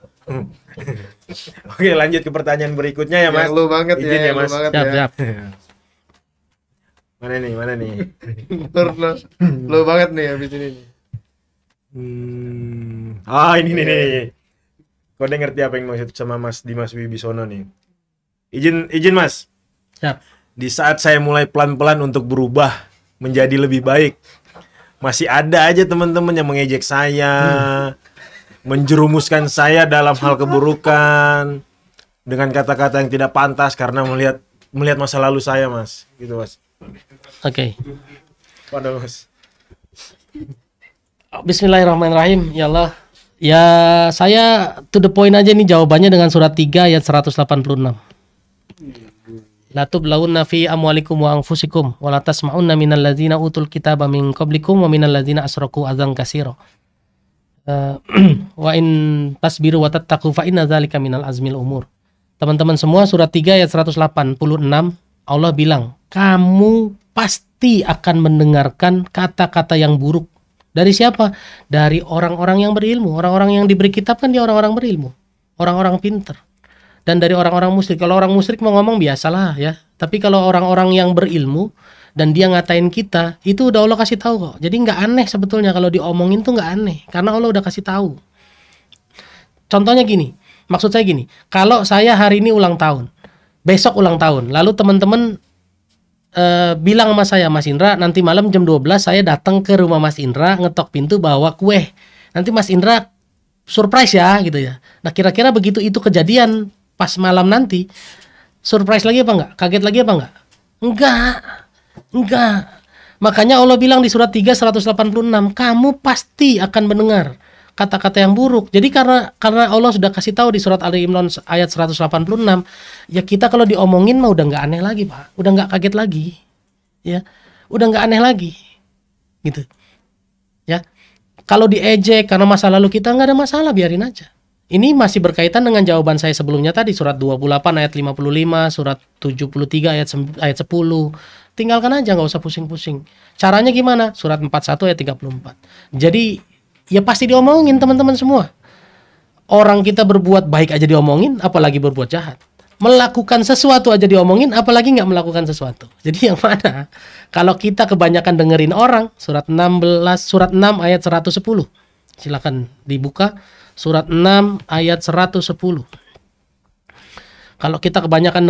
Oke, lanjut ke pertanyaan berikutnya ya Mas. Yang lu banget Izin ya, Mas. Banget Siap. Mana nih? Lu banget nih habis ini. Ini nih. Kode ngerti apa yang maksud sama Mas Dimas Wibisono nih. Izin Mas. Siap. Di saat saya mulai pelan-pelan untuk berubah menjadi lebih baik, masih ada aja teman-teman yang mengejek saya, menjerumuskan saya dalam hal keburukan dengan kata-kata yang tidak pantas karena melihat masa lalu saya, Mas. Gitu, Mas. Oke. Waduh, Mas. Bismillahirrahmanirrahim. Ya Allah. Ya, saya to the point aja nih jawabannya dengan surat 3 ayat 186. La tublaunna fi amwalikum wa anfusikum wa la tasma'unna minal ladzina utul kitaba min qablikum wa minal ladzina asraku adzan katsira. Wa in tasbiru wa tattaqu fa inna dzalika minal azmil umur. Teman-teman semua, surat 3 ayat 186 Allah bilang, kamu pasti akan mendengarkan kata-kata yang buruk. Dari siapa? Dari orang-orang yang berilmu. Orang-orang yang diberi kitab kan dia orang-orang berilmu, orang-orang pinter. Dan dari orang-orang musyrik. Kalau orang musyrik mau ngomong biasalah ya. Tapi kalau orang-orang yang berilmu dan dia ngatain kita, itu udah Allah kasih tahu kok. Jadi nggak aneh sebetulnya kalau diomongin tuh nggak aneh, karena Allah udah kasih tahu. Contohnya gini, maksud saya gini, kalau saya hari ini ulang tahun, besok ulang tahun, lalu teman-teman bilang sama saya, Mas Indra, nanti malam jam 12 saya datang ke rumah Mas Indra, ngetok pintu bawa kue. Nanti Mas Indra surprise ya gitu ya. Nah kira-kira begitu itu kejadian pas malam nanti, surprise lagi apa enggak? Kaget lagi apa enggak? Enggak. Makanya Allah bilang di surat 3 186, kamu pasti akan mendengar kata-kata yang buruk. Jadi karena Allah sudah kasih tahu di surat Ali Imran ayat 186, ya kita kalau diomongin mah udah nggak aneh lagi, Pak. Udah nggak kaget lagi. Ya. Udah nggak aneh lagi. Gitu. Ya. Kalau diejek karena masa lalu kita, nggak ada masalah, biarin aja. Ini masih berkaitan dengan jawaban saya sebelumnya tadi, surat 28 ayat 55, surat 73 ayat 10. Tinggalkan aja, nggak usah pusing-pusing. Caranya gimana? Surat 41 ayat 34. Jadi ya pasti diomongin teman-teman semua. Orang kita berbuat baik aja diomongin, apalagi berbuat jahat. Melakukan sesuatu aja diomongin, apalagi nggak melakukan sesuatu. Jadi yang mana? Kalau kita kebanyakan dengerin orang, surat 6 ayat 110. Silakan dibuka. Surat 6 ayat 110. Kalau kita kebanyakan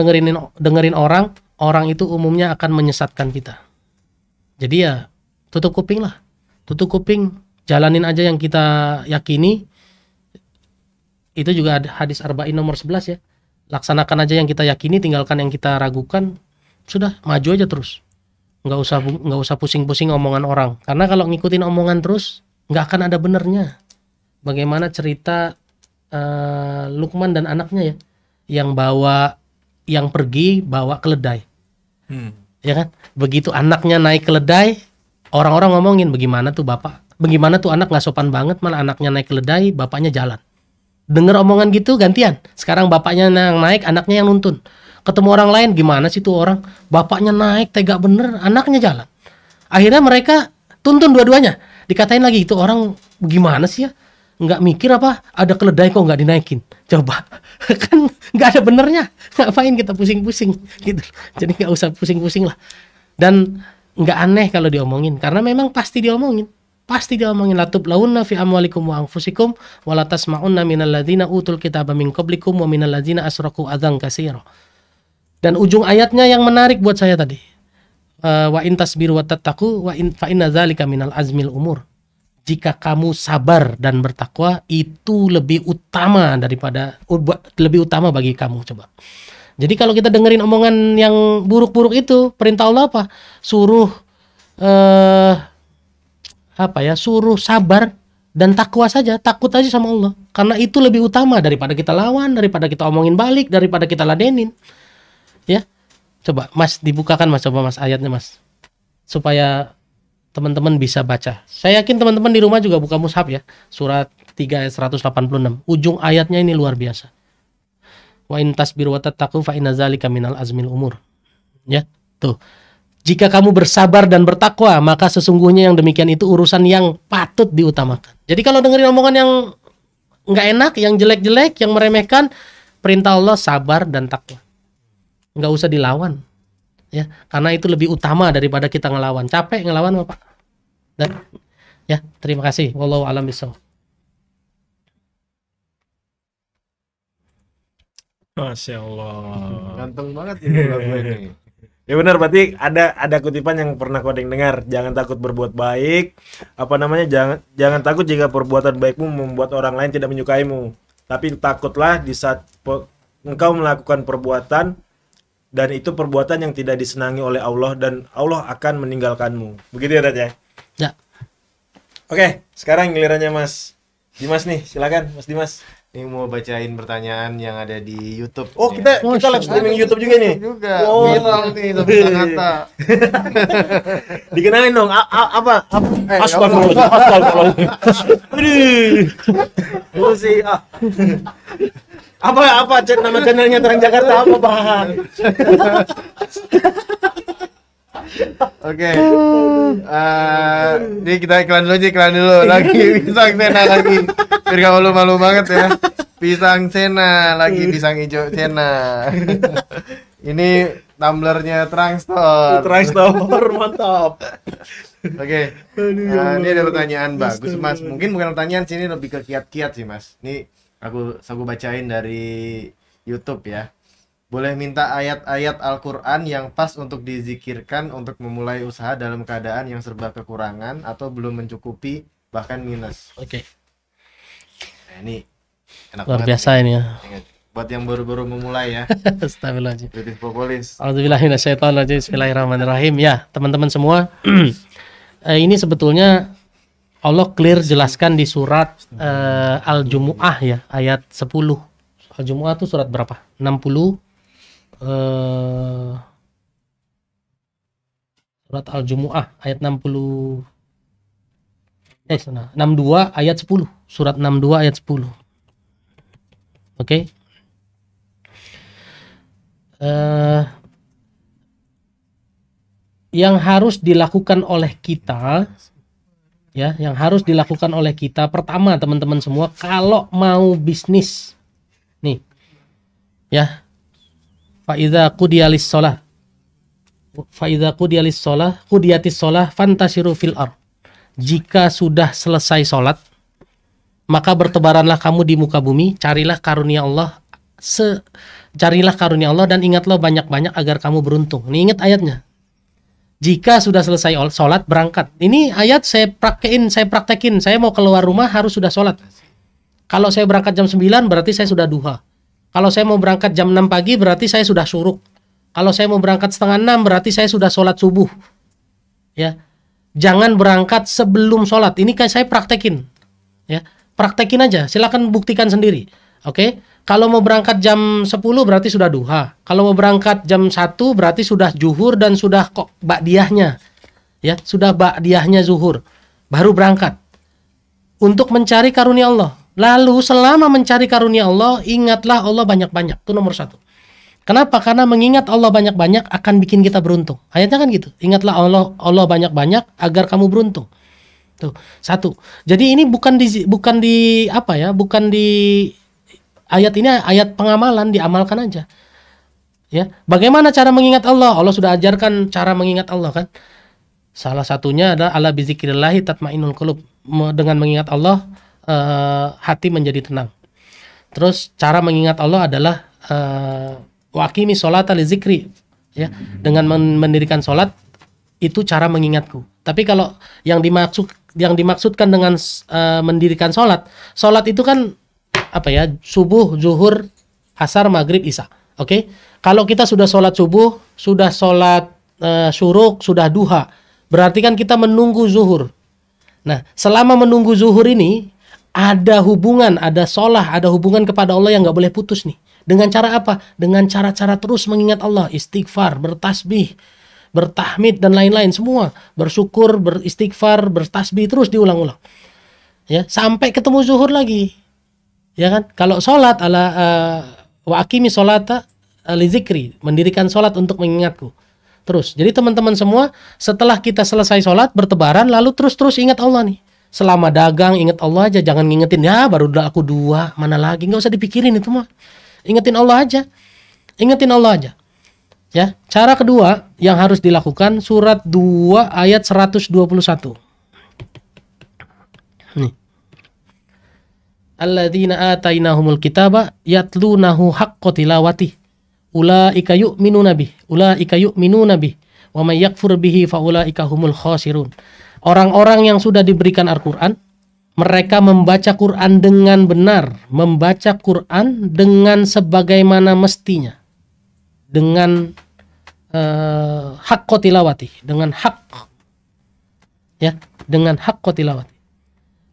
dengerin orang itu umumnya akan menyesatkan kita. Jadi ya tutup kuping lah. Tutup kuping, jalanin aja yang kita yakini. Itu juga ada hadis Arba'in nomor 11 ya. Laksanakan aja yang kita yakini, tinggalkan yang kita ragukan. Sudah, maju aja terus. Nggak usah pusing-pusing omongan orang. Karena kalau ngikutin omongan terus, nggak akan ada benernya. Bagaimana cerita Luqman dan anaknya ya, yang pergi bawa keledai, ya kan? Begitu anaknya naik keledai, orang-orang ngomongin bagaimana tuh bapak, bagaimana tuh anak nggak sopan banget, malah anaknya naik keledai, bapaknya jalan. Dengar omongan gitu gantian. Sekarang bapaknya yang naik, anaknya yang nuntun. Ketemu orang lain, gimana sih tuh orang, bapaknya naik tega bener, anaknya jalan. Akhirnya mereka tuntun dua-duanya. Dikatain lagi, itu orang gimana sih ya, nggak mikir apa, ada keledai kok nggak dinaikin, coba. Kan nggak ada benernya, ngapain kita pusing-pusing gitu. Jadi nggak usah pusing-pusing lah. Dan nggak aneh kalau diomongin, karena memang pasti diomongin. Latub launna fi amwalikum wa anfusikum wa la tasma'unna minal ladzina utul kitaba min qablikum wa minal ladzina asyraku adzan katsira. Dan ujung ayatnya yang menarik buat saya tadi, wa in tasbiru wa tattaqu wa in fa inna dzalika minal azmil umur. Jika kamu sabar dan bertakwa, itu lebih utama bagi kamu. Coba. Jadi kalau kita dengerin omongan yang buruk-buruk itu, perintah Allah apa? Suruh suruh sabar dan takwa saja, takut aja sama Allah. Karena itu lebih utama daripada kita lawan, daripada kita omongin balik, daripada kita ladenin. Ya. Coba Mas dibukakan Mas, coba Mas ayatnya Mas. Supaya teman-teman bisa baca. Saya yakin teman-teman di rumah juga buka mushaf ya. Surat 3 ayat 186. Ujung ayatnya ini luar biasa. Wa in tasbiru wa tattaqu fa inna dzalika minal azmil umur. Ya, tuh. Jika kamu bersabar dan bertakwa, maka sesungguhnya yang demikian itu urusan yang patut diutamakan. Jadi kalau dengerin omongan yang nggak enak, yang jelek-jelek, yang meremehkan, perintah Allah sabar dan takwa. Nggak usah dilawan. Ya, karena itu lebih utama daripada kita ngelawan. Capek ngelawan Bapak. Dan ya, terima kasih. Wallahu a'lam bishawab. Masya Allah. Ganteng banget ini lagu ini. Ya benar, berarti ada kutipan yang pernah kau dengar, jangan takut berbuat baik, jangan takut jika perbuatan baikmu membuat orang lain tidak menyukaimu, tapi takutlah di saat engkau melakukan perbuatan dan itu perbuatan yang tidak disenangi oleh Allah dan Allah akan meninggalkanmu. Begitu ya, Dad ya? Ya. Oke, sekarang gilirannya Mas Dimas nih, silakan Mas Dimas. Ini mau bacain pertanyaan yang ada di YouTube. Oh, kita live streaming YouTube juga nih. Juga. Oh, Viral nih tapi kata. Dikenalin dong, apa? Astagfirullahaladzim. Lu sih apa nama channelnya Terang Jakarta apa, Bang? Oke. Ini kita iklan dulu lagi pisang Sena lagi. Biar gak malu-malu banget ya. Pisang Sena lagi, pisang hijau Sena. Ini tumblernya Trangstore. Mantap. Oke. Ini ada pertanyaan bagus, Mas. Mungkin bukan pertanyaan sini, lebih ke kiat-kiat sih, Mas. Ini aku bacain dari YouTube ya. Boleh minta ayat-ayat Al-Quran yang pas untuk dizikirkan untuk memulai usaha dalam keadaan yang serba kekurangan atau belum mencukupi, bahkan minus. Oke. Nah, ini enak Luar banget biasa ini ya. buat yang baru-baru memulai ya. Astagfirullahaladzim. British Propolis. A'udzubillahiminasyaitonirrajim. Bismillahirrahmanirrahim. Ya, teman-teman semua. Ini sebetulnya Allah clear jelaskan di surat Al-Jumu'ah ya, ayat 10. Al-Jumu'ah itu surat berapa? 60. Surat Al-Jumu'ah ayat 62 ayat 10. Surat 62 ayat 10. Oke. Yang harus dilakukan oleh kita ya, yang harus dilakukan oleh kita pertama, teman-teman semua, kalau mau bisnis nih ya, fa idza qudiyatis shalah fantashiru fil ard. Jika sudah selesai sholat, maka bertebaranlah kamu di muka bumi, carilah karunia Allah dan ingatlah banyak-banyak agar kamu beruntung. Ini ingat ayatnya. Jika sudah selesai sholat, berangkat. Ini ayat saya praktekin. Saya mau keluar rumah harus sudah sholat. Kalau saya berangkat jam 9 berarti saya sudah duha. Kalau saya mau berangkat jam 6 pagi berarti saya sudah syuruk. Kalau saya mau berangkat setengah 6 berarti saya sudah sholat subuh. Ya. jangan berangkat sebelum sholat. Ini kan saya praktekin, ya, praktekin aja. Silakan buktikan sendiri. Oke, kalau mau berangkat jam 10 berarti sudah duha. Kalau mau berangkat jam 1 berarti sudah zuhur dan sudah kok ba'diyahnya, ya, sudah ba'diyahnya zuhur, baru berangkat untuk mencari karunia Allah. Lalu selama mencari karunia Allah, ingatlah Allah banyak-banyak. Itu nomor 1. Kenapa? Karena mengingat Allah banyak-banyak akan bikin kita beruntung. Ayatnya kan gitu. Ingatlah Allah banyak-banyak agar kamu beruntung. Tuh, 1. Jadi ini bukan di apa ya? Bukan di ayat ini, ayat pengamalan, diamalkan aja. Ya. Bagaimana cara mengingat Allah? Allah sudah ajarkan cara mengingat Allah kan? Salah satunya adalah ala bizikrillahi tatmainnul qulub. Dengan mengingat Allah hati menjadi tenang. Terus cara mengingat Allah adalah wa aqimi sholata li zikri, ya, dengan mendirikan sholat itu cara mengingatku. Tapi kalau yang dimaksudkan dengan mendirikan sholat itu kan apa ya, subuh, zuhur, asar, maghrib, isya. Oke? Kalau kita sudah sholat subuh, sudah sholat syuruk, sudah duha, berarti kan kita menunggu zuhur. Nah, selama menunggu zuhur ini ada hubungan, ada sholah, ada hubungan kepada Allah yang nggak boleh putus nih. Dengan cara apa? Dengan cara-cara terus mengingat Allah, istighfar, bertasbih, bertahmid dan lain-lain semua, bersyukur, beristighfar, bertasbih terus diulang-ulang. Ya, sampai ketemu zuhur lagi. Ya kan? Kalau sholat ala wa aqimi sholata li zikri, mendirikan sholat untuk mengingatku. Terus. Jadi teman-teman semua, setelah kita selesai sholat, bertebaran, lalu terus ingat Allah nih. Selama dagang ingat Allah aja, jangan ngingetin ya baru aku 2, mana lagi, nggak usah dipikirin itu mah. Ingetin Allah aja. Ingetin Allah aja. Ya, cara kedua yang harus dilakukan surat 2 ayat 121. Nih. Alladzina atainahumul kitaba yatlunahu haqqa tilawati. Ulaika yu'minuna bih. Ulaika yu'minuna bih. Wa may yakfur bihi fa ulaika humul khasirun. Orang-orang yang sudah diberikan Al-Quran, mereka membaca Quran dengan benar, membaca Quran dengan sebagaimana mestinya, dengan haqqa tilawati, dengan hak, ya, dengan haqqa tilawati.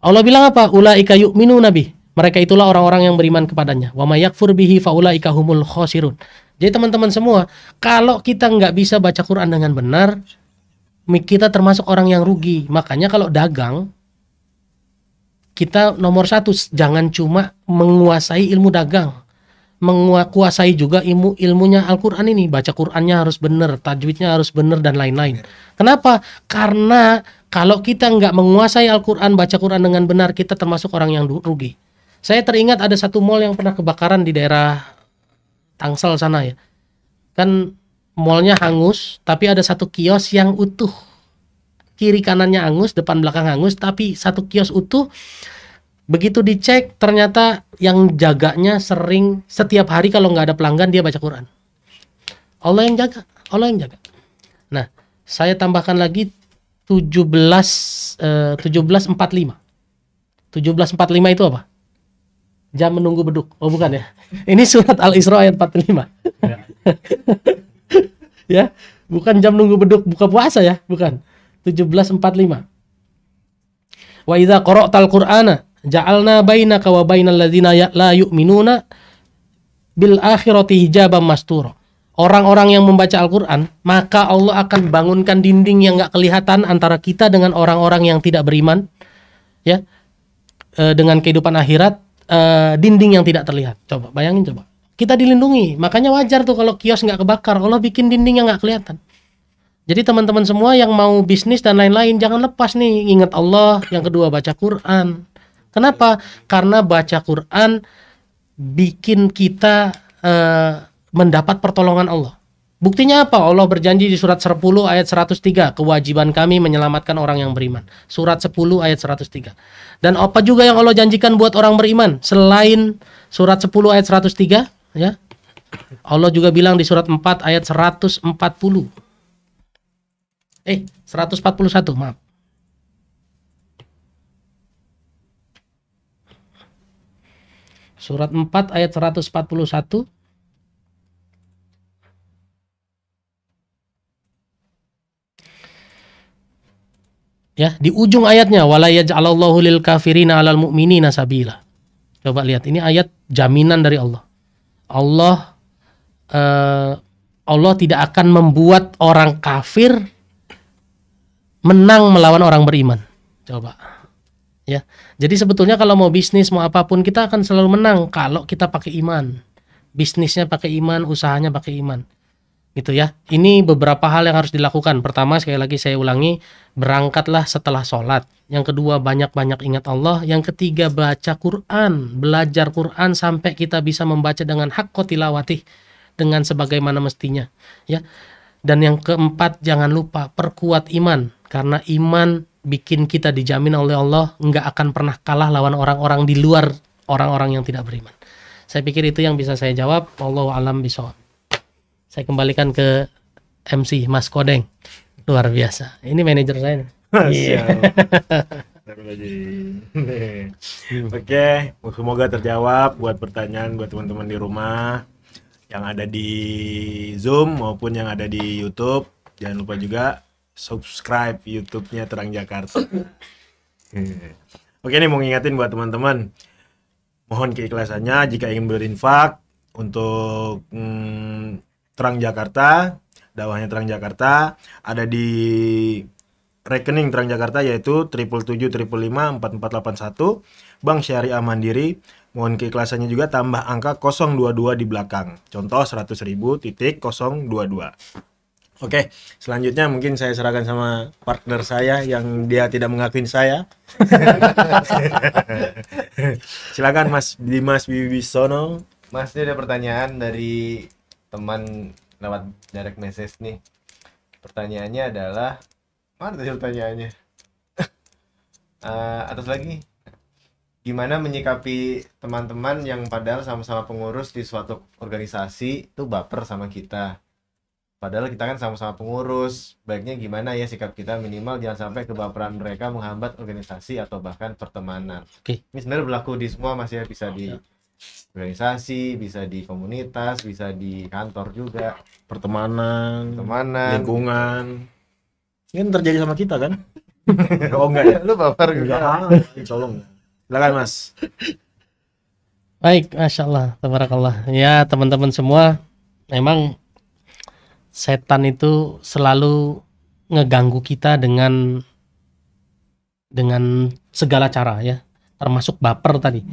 Allah bilang apa? Ulaika yu'minuna bih. Mereka itulah orang-orang yang beriman kepadanya. Wa may yakfur bihi fa ulaika humul khasirun. Jadi teman-teman semua, kalau kita nggak bisa baca Quran dengan benar, kita termasuk orang yang rugi. Makanya kalau dagang, kita nomor 1 jangan cuma menguasai ilmu dagang, menguasai juga ilmunya Al-Quran ini. Baca Qurannya harus benar, tajwidnya harus benar dan lain-lain. Kenapa? Karena kalau kita nggak menguasai Al-Quran, baca Quran dengan benar, kita termasuk orang yang rugi. Saya teringat ada satu mall yang pernah kebakaran di daerah Tangsel sana ya. Kan mallnya hangus, tapi ada satu kios yang utuh. Kiri kanannya hangus, depan belakang hangus, tapi satu kios utuh. Begitu dicek, ternyata yang jaganya setiap hari kalau nggak ada pelanggan dia baca Quran. Allah yang jaga, Allah yang jaga. Nah, saya tambahkan lagi 1745. 1745 itu apa? Jam menunggu beduk. Oh bukan ya. Ini surat Al-Isra ayat 45. Ya, bukan jam nunggu beduk buka puasa ya, bukan. 1745. Wa idza qara'tal Qur'ana ja'alna bainaka wa bainal ladzina la yu'minuna bil akhirati hijaban mastura. Orang-orang yang membaca Al-Qur'an, maka Allah akan bangunkan dinding yang enggak kelihatan antara kita dengan orang-orang yang tidak beriman. Ya. Dengan kehidupan akhirat, dinding yang tidak terlihat. Coba bayangin coba. Kita dilindungi, makanya wajar tuh kalau kios nggak kebakar, Allah bikin dinding yang nggak kelihatan. Jadi teman-teman semua yang mau bisnis dan lain-lain jangan lepas nih, ingat Allah. Yang kedua baca Quran. Kenapa? Karena baca Quran bikin kita mendapat pertolongan Allah. Buktinya apa? Allah berjanji di surat 10 ayat 103, kewajiban kami menyelamatkan orang yang beriman. Surat 10 ayat 103. Dan apa juga yang Allah janjikan buat orang beriman selain surat 10 ayat 103? Ya, Allah juga bilang di surat 4 ayat 140. 141, maaf. Surat 4 ayat 141. Ya, di ujung ayatnya wala yaj'alallahu lil kafirina 'alal mu'minina sabila. Coba lihat, ini ayat jaminan dari Allah. Allah tidak akan membuat orang kafir menang melawan orang beriman. Coba. Ya. Jadi sebetulnya kalau mau bisnis, mau apapun, kita akan selalu menang kalau kita pakai iman. Bisnisnya pakai iman, usahanya pakai iman. Gitu ya. Ini beberapa hal yang harus dilakukan. Pertama, sekali lagi saya ulangi, berangkatlah setelah sholat. Yang kedua, banyak-banyak ingat Allah. Yang ketiga, baca Quran, belajar Quran sampai kita bisa membaca dengan haqqa tilawatih, dengan sebagaimana mestinya, ya. Dan yang keempat, jangan lupa perkuat iman, karena iman bikin kita dijamin oleh Allah nggak akan pernah kalah lawan orang-orang di luar orang-orang yang tidak beriman. Saya pikir itu yang bisa saya jawab. Wallahu a'lam bishawab. Saya kembalikan ke MC Mas Kodeng. Luar biasa. Ini manajer saya nih. Iya. Oke, semoga terjawab buat pertanyaan buat teman-teman di rumah yang ada di Zoom maupun yang ada di YouTube. Jangan lupa juga subscribe YouTube-nya Terang Jakarta. Oke, nih mau ngingetin buat teman-teman, mohon keikhlasannya jika ingin berinfak untuk Terang Jakarta, dakwahnya Terang Jakarta, ada di rekening Terang Jakarta yaitu 777555481 Bank Syariah Mandiri. Mohon keikhlasannya juga tambah angka 022 di belakang. Contoh 100.000 titik 022. Oke, selanjutnya mungkin saya serahkan sama partner saya yang dia tidak mengakuin saya. Silakan Mas Dimas Wibisono. Mas, ini ada pertanyaan dari teman lewat direct message nih. Pertanyaannya adalah, mana tadi pertanyaannya? Atas lagi, gimana menyikapi teman-teman yang padahal sama-sama pengurus di suatu organisasi itu baper sama kita? Padahal kita kan sama-sama pengurus. Baiknya gimana ya sikap kita, minimal jangan sampai kebaperan mereka menghambat organisasi atau bahkan pertemanan. Oke. Ini sebenarnya berlaku di semua, Mas, ya, bisa di organisasi, bisa di komunitas, bisa di kantor juga, Pertemanan, lingkungan. Ini kan terjadi sama kita kan? Oh enggak ya? Lu baper juga. Insya Allah enggak. Silakan Mas. Baik, Masya Allah, tabarakallah. Ya, teman-teman semua, memang setan itu selalu ngeganggu kita dengan segala cara, ya, termasuk baper tadi.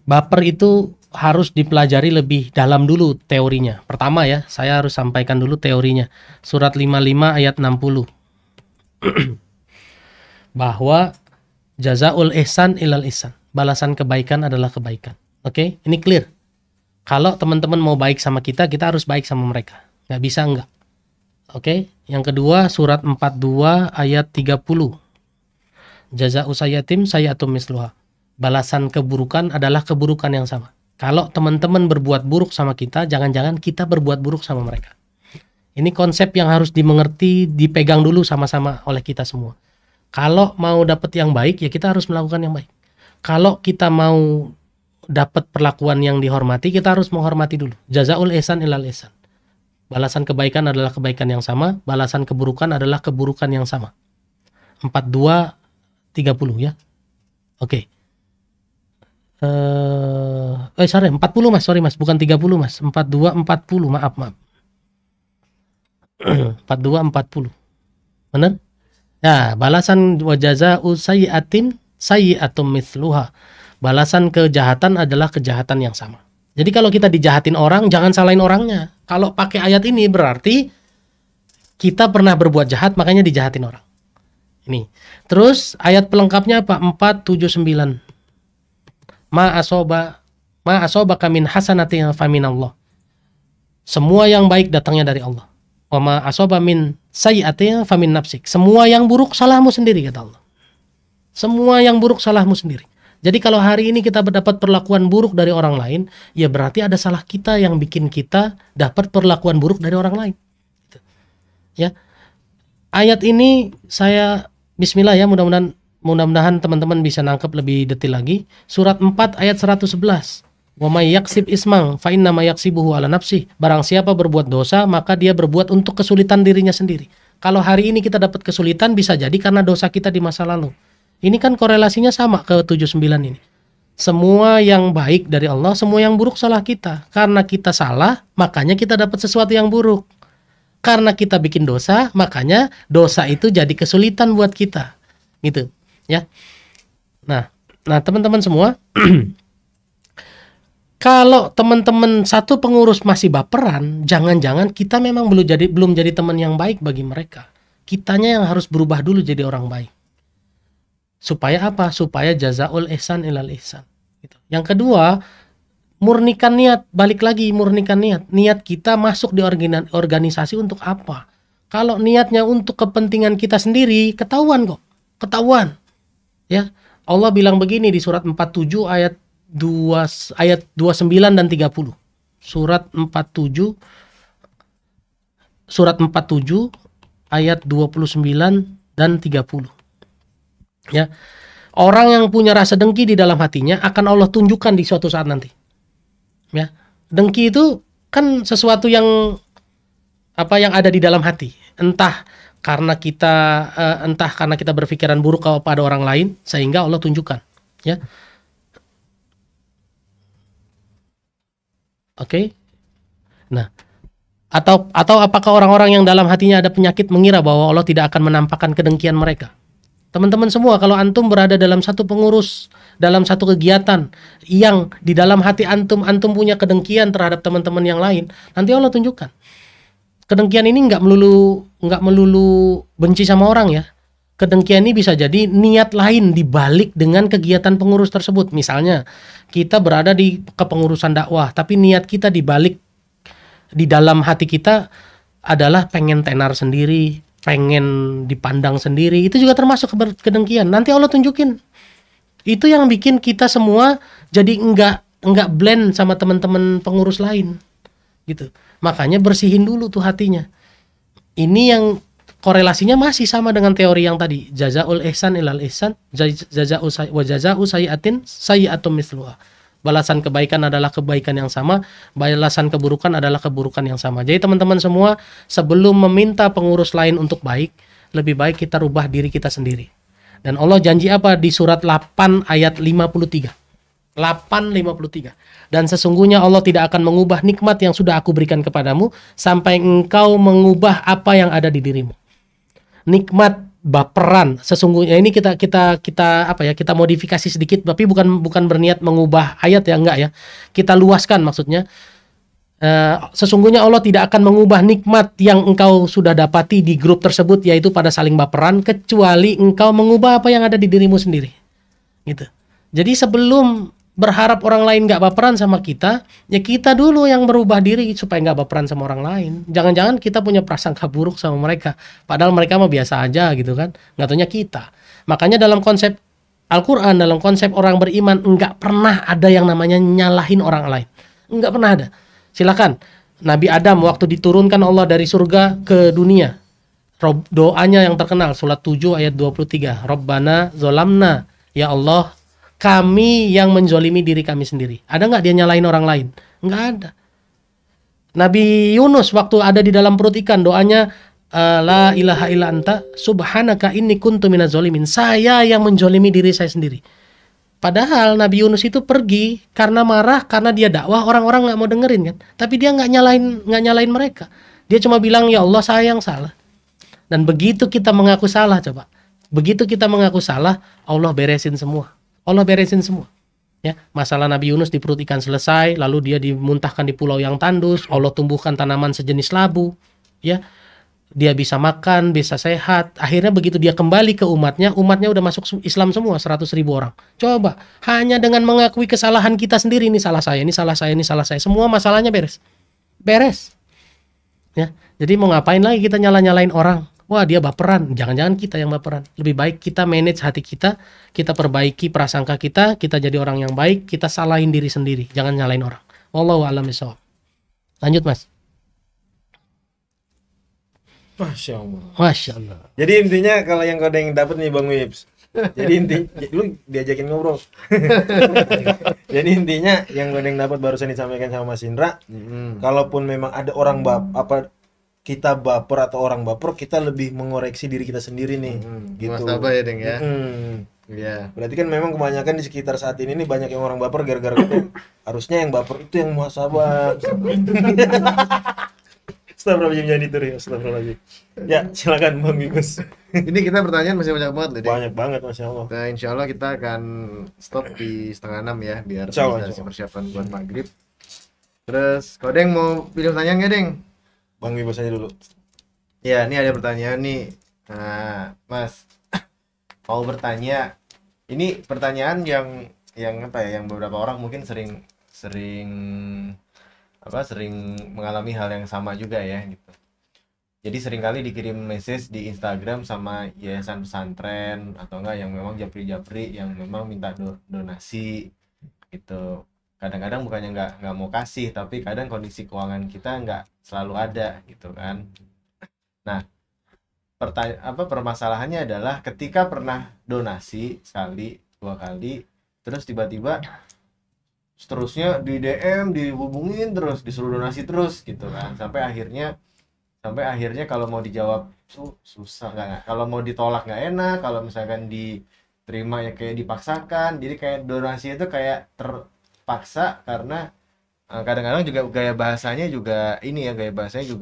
Baper itu harus dipelajari lebih dalam dulu teorinya. Pertama ya, saya harus sampaikan dulu teorinya. Surat 55 ayat 60. Bahwa jazaul ihsan ilal ihsan. Balasan kebaikan adalah kebaikan. Oke, ini clear. Kalau teman-teman mau baik sama kita, kita harus baik sama mereka. Nggak bisa enggak. Oke, yang kedua surat 42 ayat 30. Jaza'u sayyatim sayyatum misluha. Balasan keburukan adalah keburukan yang sama. Kalau teman-teman berbuat buruk sama kita, jangan-jangan kita berbuat buruk sama mereka. Ini konsep yang harus dimengerti, dipegang dulu sama-sama oleh kita semua. Kalau mau dapat yang baik, ya kita harus melakukan yang baik. Kalau kita mau dapat perlakuan yang dihormati, kita harus menghormati dulu. Jazaul ihsan ilal ihsan. Balasan kebaikan adalah kebaikan yang sama, balasan keburukan adalah keburukan yang sama. 42 30 ya. Oke. 40 Mas, sorry Mas, bukan 30 Mas. 42 40, maaf. 42 40. Benar? Ya, balasan wajaza'u sayyi'atin sayyi'atum mithluha. Balasan kejahatan adalah kejahatan yang sama. Jadi kalau kita dijahatin orang, jangan salahin orangnya. Kalau pakai ayat ini berarti kita pernah berbuat jahat, makanya dijahatin orang. Ini. Terus ayat pelengkapnya apa? 479. Ma asobaka min hasanatin faminallah. Semua yang baik datangnya dari Allah. Wa ma asoba min sayyi'atin famin nafsik. Semua yang buruk salahmu sendiri, kata Allah. Semua yang buruk salahmu sendiri. Jadi kalau hari ini kita mendapat perlakuan buruk dari orang lain, ya berarti ada salah kita yang bikin kita dapat perlakuan buruk dari orang lain. Ya, ayat ini saya Bismillah ya, mudah-mudahan teman-teman bisa nangkep lebih detail lagi. Surat 4 ayat 111. Wa may yaksib ismang fa inna ma yaksibuhu ala nafsi. Barang siapa berbuat dosa, maka dia berbuat untuk kesulitan dirinya sendiri. Kalau hari ini kita dapat kesulitan bisa jadi karena dosa kita di masa lalu. Ini kan korelasinya sama ke 79 ini. Semua yang baik dari Allah, semua yang buruk salah kita. Karena kita salah, makanya kita dapat sesuatu yang buruk. Karena kita bikin dosa, makanya dosa itu jadi kesulitan buat kita. Gitu, ya. Nah, teman-teman semua, kalau teman-teman satu pengurus masih baperan, jangan-jangan kita memang belum jadi teman yang baik bagi mereka. Kitanya yang harus berubah dulu jadi orang baik. Supaya apa? Supaya jazaul ihsan ilal ihsan. Gitu. Yang kedua, murnikan niat. Balik lagi, murnikan niat. Niat kita masuk di organisasi untuk apa? Kalau niatnya untuk kepentingan kita sendiri, ketahuan kok. Ketahuan. Ya. Allah bilang begini di surat 47 ayat 29 dan 30. Surat 47 ayat 29 dan 30. Ya. Orang yang punya rasa dengki di dalam hatinya akan Allah tunjukkan di suatu saat nanti. Ya. Dengki itu kan sesuatu yang ada di dalam hati. Entah karena kita berpikiran buruk kepada orang lain sehingga Allah tunjukkan, ya. Oke. Nah, atau apakah orang-orang yang dalam hatinya ada penyakit mengira bahwa Allah tidak akan menampakkan kedengkian mereka? Teman-teman semua, kalau antum berada dalam satu pengurus, dalam satu kegiatan yang di dalam hati antum punya kedengkian terhadap teman-teman yang lain, nanti Allah tunjukkan. Kedengkian ini nggak melulu benci sama orang, ya. Kedengkian ini bisa jadi niat lain dibalik dengan kegiatan pengurus tersebut. Misalnya kita berada di kepengurusan dakwah, tapi niat kita dibalik di dalam hati kita adalah pengen tenar sendiri, pengen dipandang sendiri, itu juga termasuk kedengkian. Nanti Allah tunjukin. Itu yang bikin kita semua jadi enggak blend sama teman-teman pengurus lain. Gitu. Makanya bersihin dulu tuh hatinya. Ini yang korelasinya masih sama dengan teori yang tadi. Jazaul ihsan ilal ihsan, jazaa'u sayyi'atin sayyi'atum mithluha. Balasan kebaikan adalah kebaikan yang sama, balasan keburukan adalah keburukan yang sama. Jadi teman-teman semua, sebelum meminta pengurus lain untuk baik, lebih baik kita rubah diri kita sendiri. Dan Allah janji apa di surat 8 ayat 53? 8:53. Dan sesungguhnya Allah tidak akan mengubah nikmat yang sudah aku berikan kepadamu sampai engkau mengubah apa yang ada di dirimu. Nikmat baperan, sesungguhnya ini kita modifikasi sedikit, tapi bukan berniat mengubah ayat, ya, enggak, ya. Kita luaskan maksudnya. Sesungguhnya Allah tidak akan mengubah nikmat yang engkau sudah dapati di grup tersebut, yaitu pada saling baperan, kecuali engkau mengubah apa yang ada di dirimu sendiri. Gitu. Jadi sebelum berharap orang lain nggak baperan sama kita, ya kita dulu yang berubah diri supaya nggak baperan sama orang lain. Jangan-jangan kita punya prasangka buruk sama mereka, padahal mereka mah biasa aja gitu kan, nggak taunya kita. Makanya dalam konsep Al-Quran, dalam konsep orang beriman, nggak pernah ada yang namanya nyalahin orang lain, nggak pernah ada. Silakan, Nabi Adam waktu diturunkan Allah dari surga ke dunia, doanya yang terkenal, surat 7 ayat 23, Rabbana zolamna, ya Allah, kami yang menzolimi diri kami sendiri. Ada nggak dia nyalain orang lain? Nggak ada. Nabi Yunus waktu ada di dalam perut ikan, doanya la ilaha illa anta subhanaka inni kuntu minaz zolimin. Saya yang menzolimi diri saya sendiri. Padahal Nabi Yunus itu pergi karena marah, karena dia dakwah, orang-orang nggak mau dengerin kan. Tapi dia nggak nyalain mereka. Dia cuma bilang, ya Allah, saya yang salah. Dan begitu kita mengaku salah, coba. Begitu kita mengaku salah, Allah beresin semua. Allah beresin semua. Ya, masalah Nabi Yunus di perut ikan selesai, lalu dia dimuntahkan di pulau yang tandus, Allah tumbuhkan tanaman sejenis labu, ya. Dia bisa makan, bisa sehat. Akhirnya begitu dia kembali ke umatnya udah masuk Islam semua 100.000 orang. Coba, hanya dengan mengakui kesalahan kita sendiri, ini salah saya, ini salah saya, ini salah saya, semua masalahnya beres. Beres. Ya. Jadi mau ngapain lagi kita nyalain orang? Wah, dia baperan. Jangan-jangan kita yang baperan. Lebih baik kita manage hati kita perbaiki prasangka kita jadi orang yang baik, kita salahin diri sendiri, jangan nyalain orang. Wallahu a'lam bishawab. Lanjut, Mas. Masya Allah. Masya Allah. Jadi intinya kalau yang kau yang dapat nih Bang Wips, jadi lu diajakin ngobrol. Jadi intinya yang kau yang dapat barusan disampaikan sama Mas Indra, kalaupun memang ada orang kita baper atau orang baper, kita lebih mengoreksi diri kita sendiri nih. Gitu. Muhasabah ya Deng ya. Iya. Berarti kan memang kebanyakan di sekitar saat ini nih banyak yang orang baper gara-gara itu. Harusnya yang baper itu yang muhasabah. Astagfirullahaladzim, jangan itu ya, astagfirullahaladzim. Ya, silakan Bang Bigus. Ini kita pertanyaan masih banyak banget loh Deng. Banyak banget, Masya Allah. Nah, insya Allah kita akan stop di 5:30 ya, biar Insya Allah, bisa persiapan buat maghrib. Terus, kau Deng mau pilih pertanyaan nggak Deng? Bang Bigus aja dulu. Ya, ini ada pertanyaan nih. Nah, Mas, mau bertanya. Ini pertanyaan yang apa ya? Yang beberapa orang mungkin sering mengalami hal yang sama juga ya gitu. Jadi seringkali dikirim message di Instagram sama yayasan pesantren atau enggak yang memang japri-japri yang memang minta donasi gitu. Kadang-kadang bukannya nggak mau kasih, tapi kadang kondisi keuangan kita nggak selalu ada gitu kan. Nah, permasalahannya adalah ketika pernah donasi sekali, 2 kali, terus tiba-tiba seterusnya di DM, dihubungin terus, disuruh donasi terus gitu kan. Sampai akhirnya kalau mau dijawab susah, nggak, kalau mau ditolak nggak enak, kalau misalkan diterima ya kayak dipaksakan. Jadi kayak donasi itu kayak terpaksa karena kadang-kadang juga gaya bahasanya juga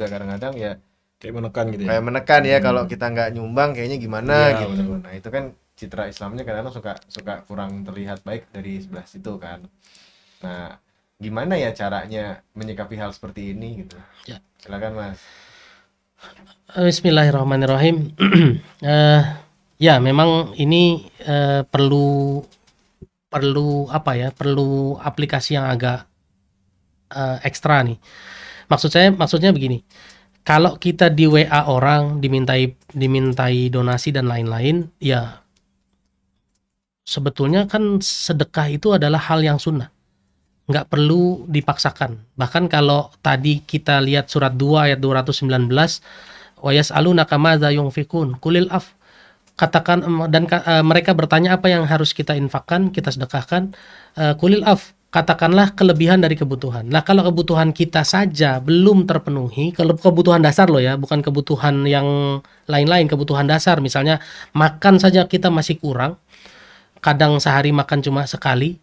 kadang-kadang ya Kayak menekan gitu ya. kayak menekan ya, kalau kita nggak nyumbang kayaknya gimana Iya, gitu. benar. Nah itu kan citra Islamnya kadang-kadang suka kurang terlihat baik dari sebelah situ kan. Nah, gimana ya caranya menyikapi hal seperti ini gitu? Ya. Silakan Mas. Bismillahirrahmanirrahim. Ya memang ini perlu apa ya? Perlu aplikasi yang agak ekstra nih. Maksudnya begini. Kalau kita di WA orang dimintai donasi dan lain-lain, ya sebetulnya kan sedekah itu adalah hal yang sunnah. Nggak perlu dipaksakan. Bahkan kalau tadi kita lihat surat 2 ayat 219, wa yas'alunaka madza yunfikun qulil af, katakan dan mereka bertanya apa yang harus kita infakkan, kita sedekahkan, qulil af, katakanlah kelebihan dari kebutuhan. Nah, kalau kebutuhan kita saja belum terpenuhi, kalau kebutuhan dasar loh ya, bukan kebutuhan yang lain-lain, kebutuhan dasar, misalnya makan saja kita masih kurang, kadang sehari makan cuma sekali,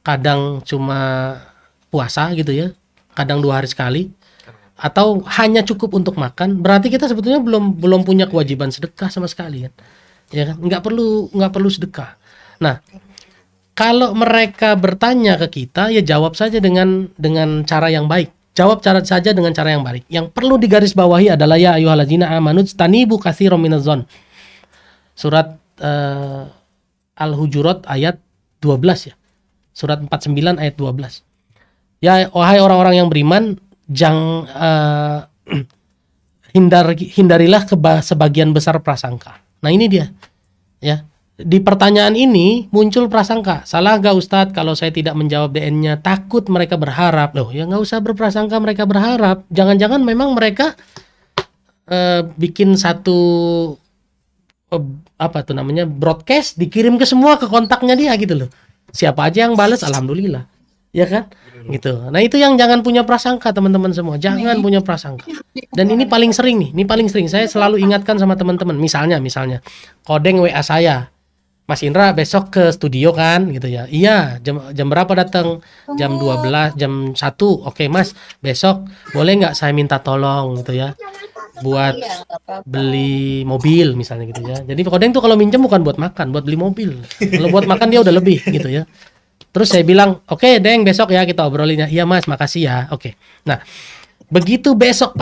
kadang cuma puasa gitu ya, kadang 2 hari sekali, atau hanya cukup untuk makan, berarti kita sebetulnya belum punya kewajiban sedekah sama sekali kan, ya kan? Nggak perlu sedekah. Nah, kalau mereka bertanya ke kita, ya jawab saja dengan cara yang baik. Jawab saja dengan cara yang baik. Yang perlu digarisbawahi adalah ya ayyuhallazina amanu tanibu katsiran minadh-dhon. Surat Al-Hujurat ayat 12 ya. Surat 49 ayat 12. Ya wahai orang-orang yang beriman, hindarilah sebagian besar prasangka. Nah ini dia. Ya. Di pertanyaan ini muncul prasangka. Salah gak Ustadz kalau saya tidak menjawab DN-nya? Takut mereka berharap. Loh ya gak usah berprasangka mereka berharap. Jangan-jangan memang mereka bikin satu broadcast, dikirim ke semua ke kontaknya dia gitu loh. Siapa aja yang bales alhamdulillah. Ya kan? Gitu. Nah itu yang jangan punya prasangka teman-teman semua. Jangan punya prasangka. Dan ini paling sering nih. Ini paling sering. Saya selalu ingatkan sama teman-teman. Misalnya Kodeng WA saya. Mas Indra besok ke studio kan gitu ya. Iya, jam berapa datang? Jam 12, jam 1. Oke, Mas, besok boleh nggak saya minta tolong gitu ya. Buat beli mobil misalnya gitu ya. Jadi Kodeng tuh kalau minjem bukan buat makan, buat beli mobil. Kalau buat makan dia udah lebih gitu ya. Terus saya bilang, "Oke, Deng, besok ya kita obrolin ya." "Iya, Mas, makasih ya." Oke. Nah, begitu besok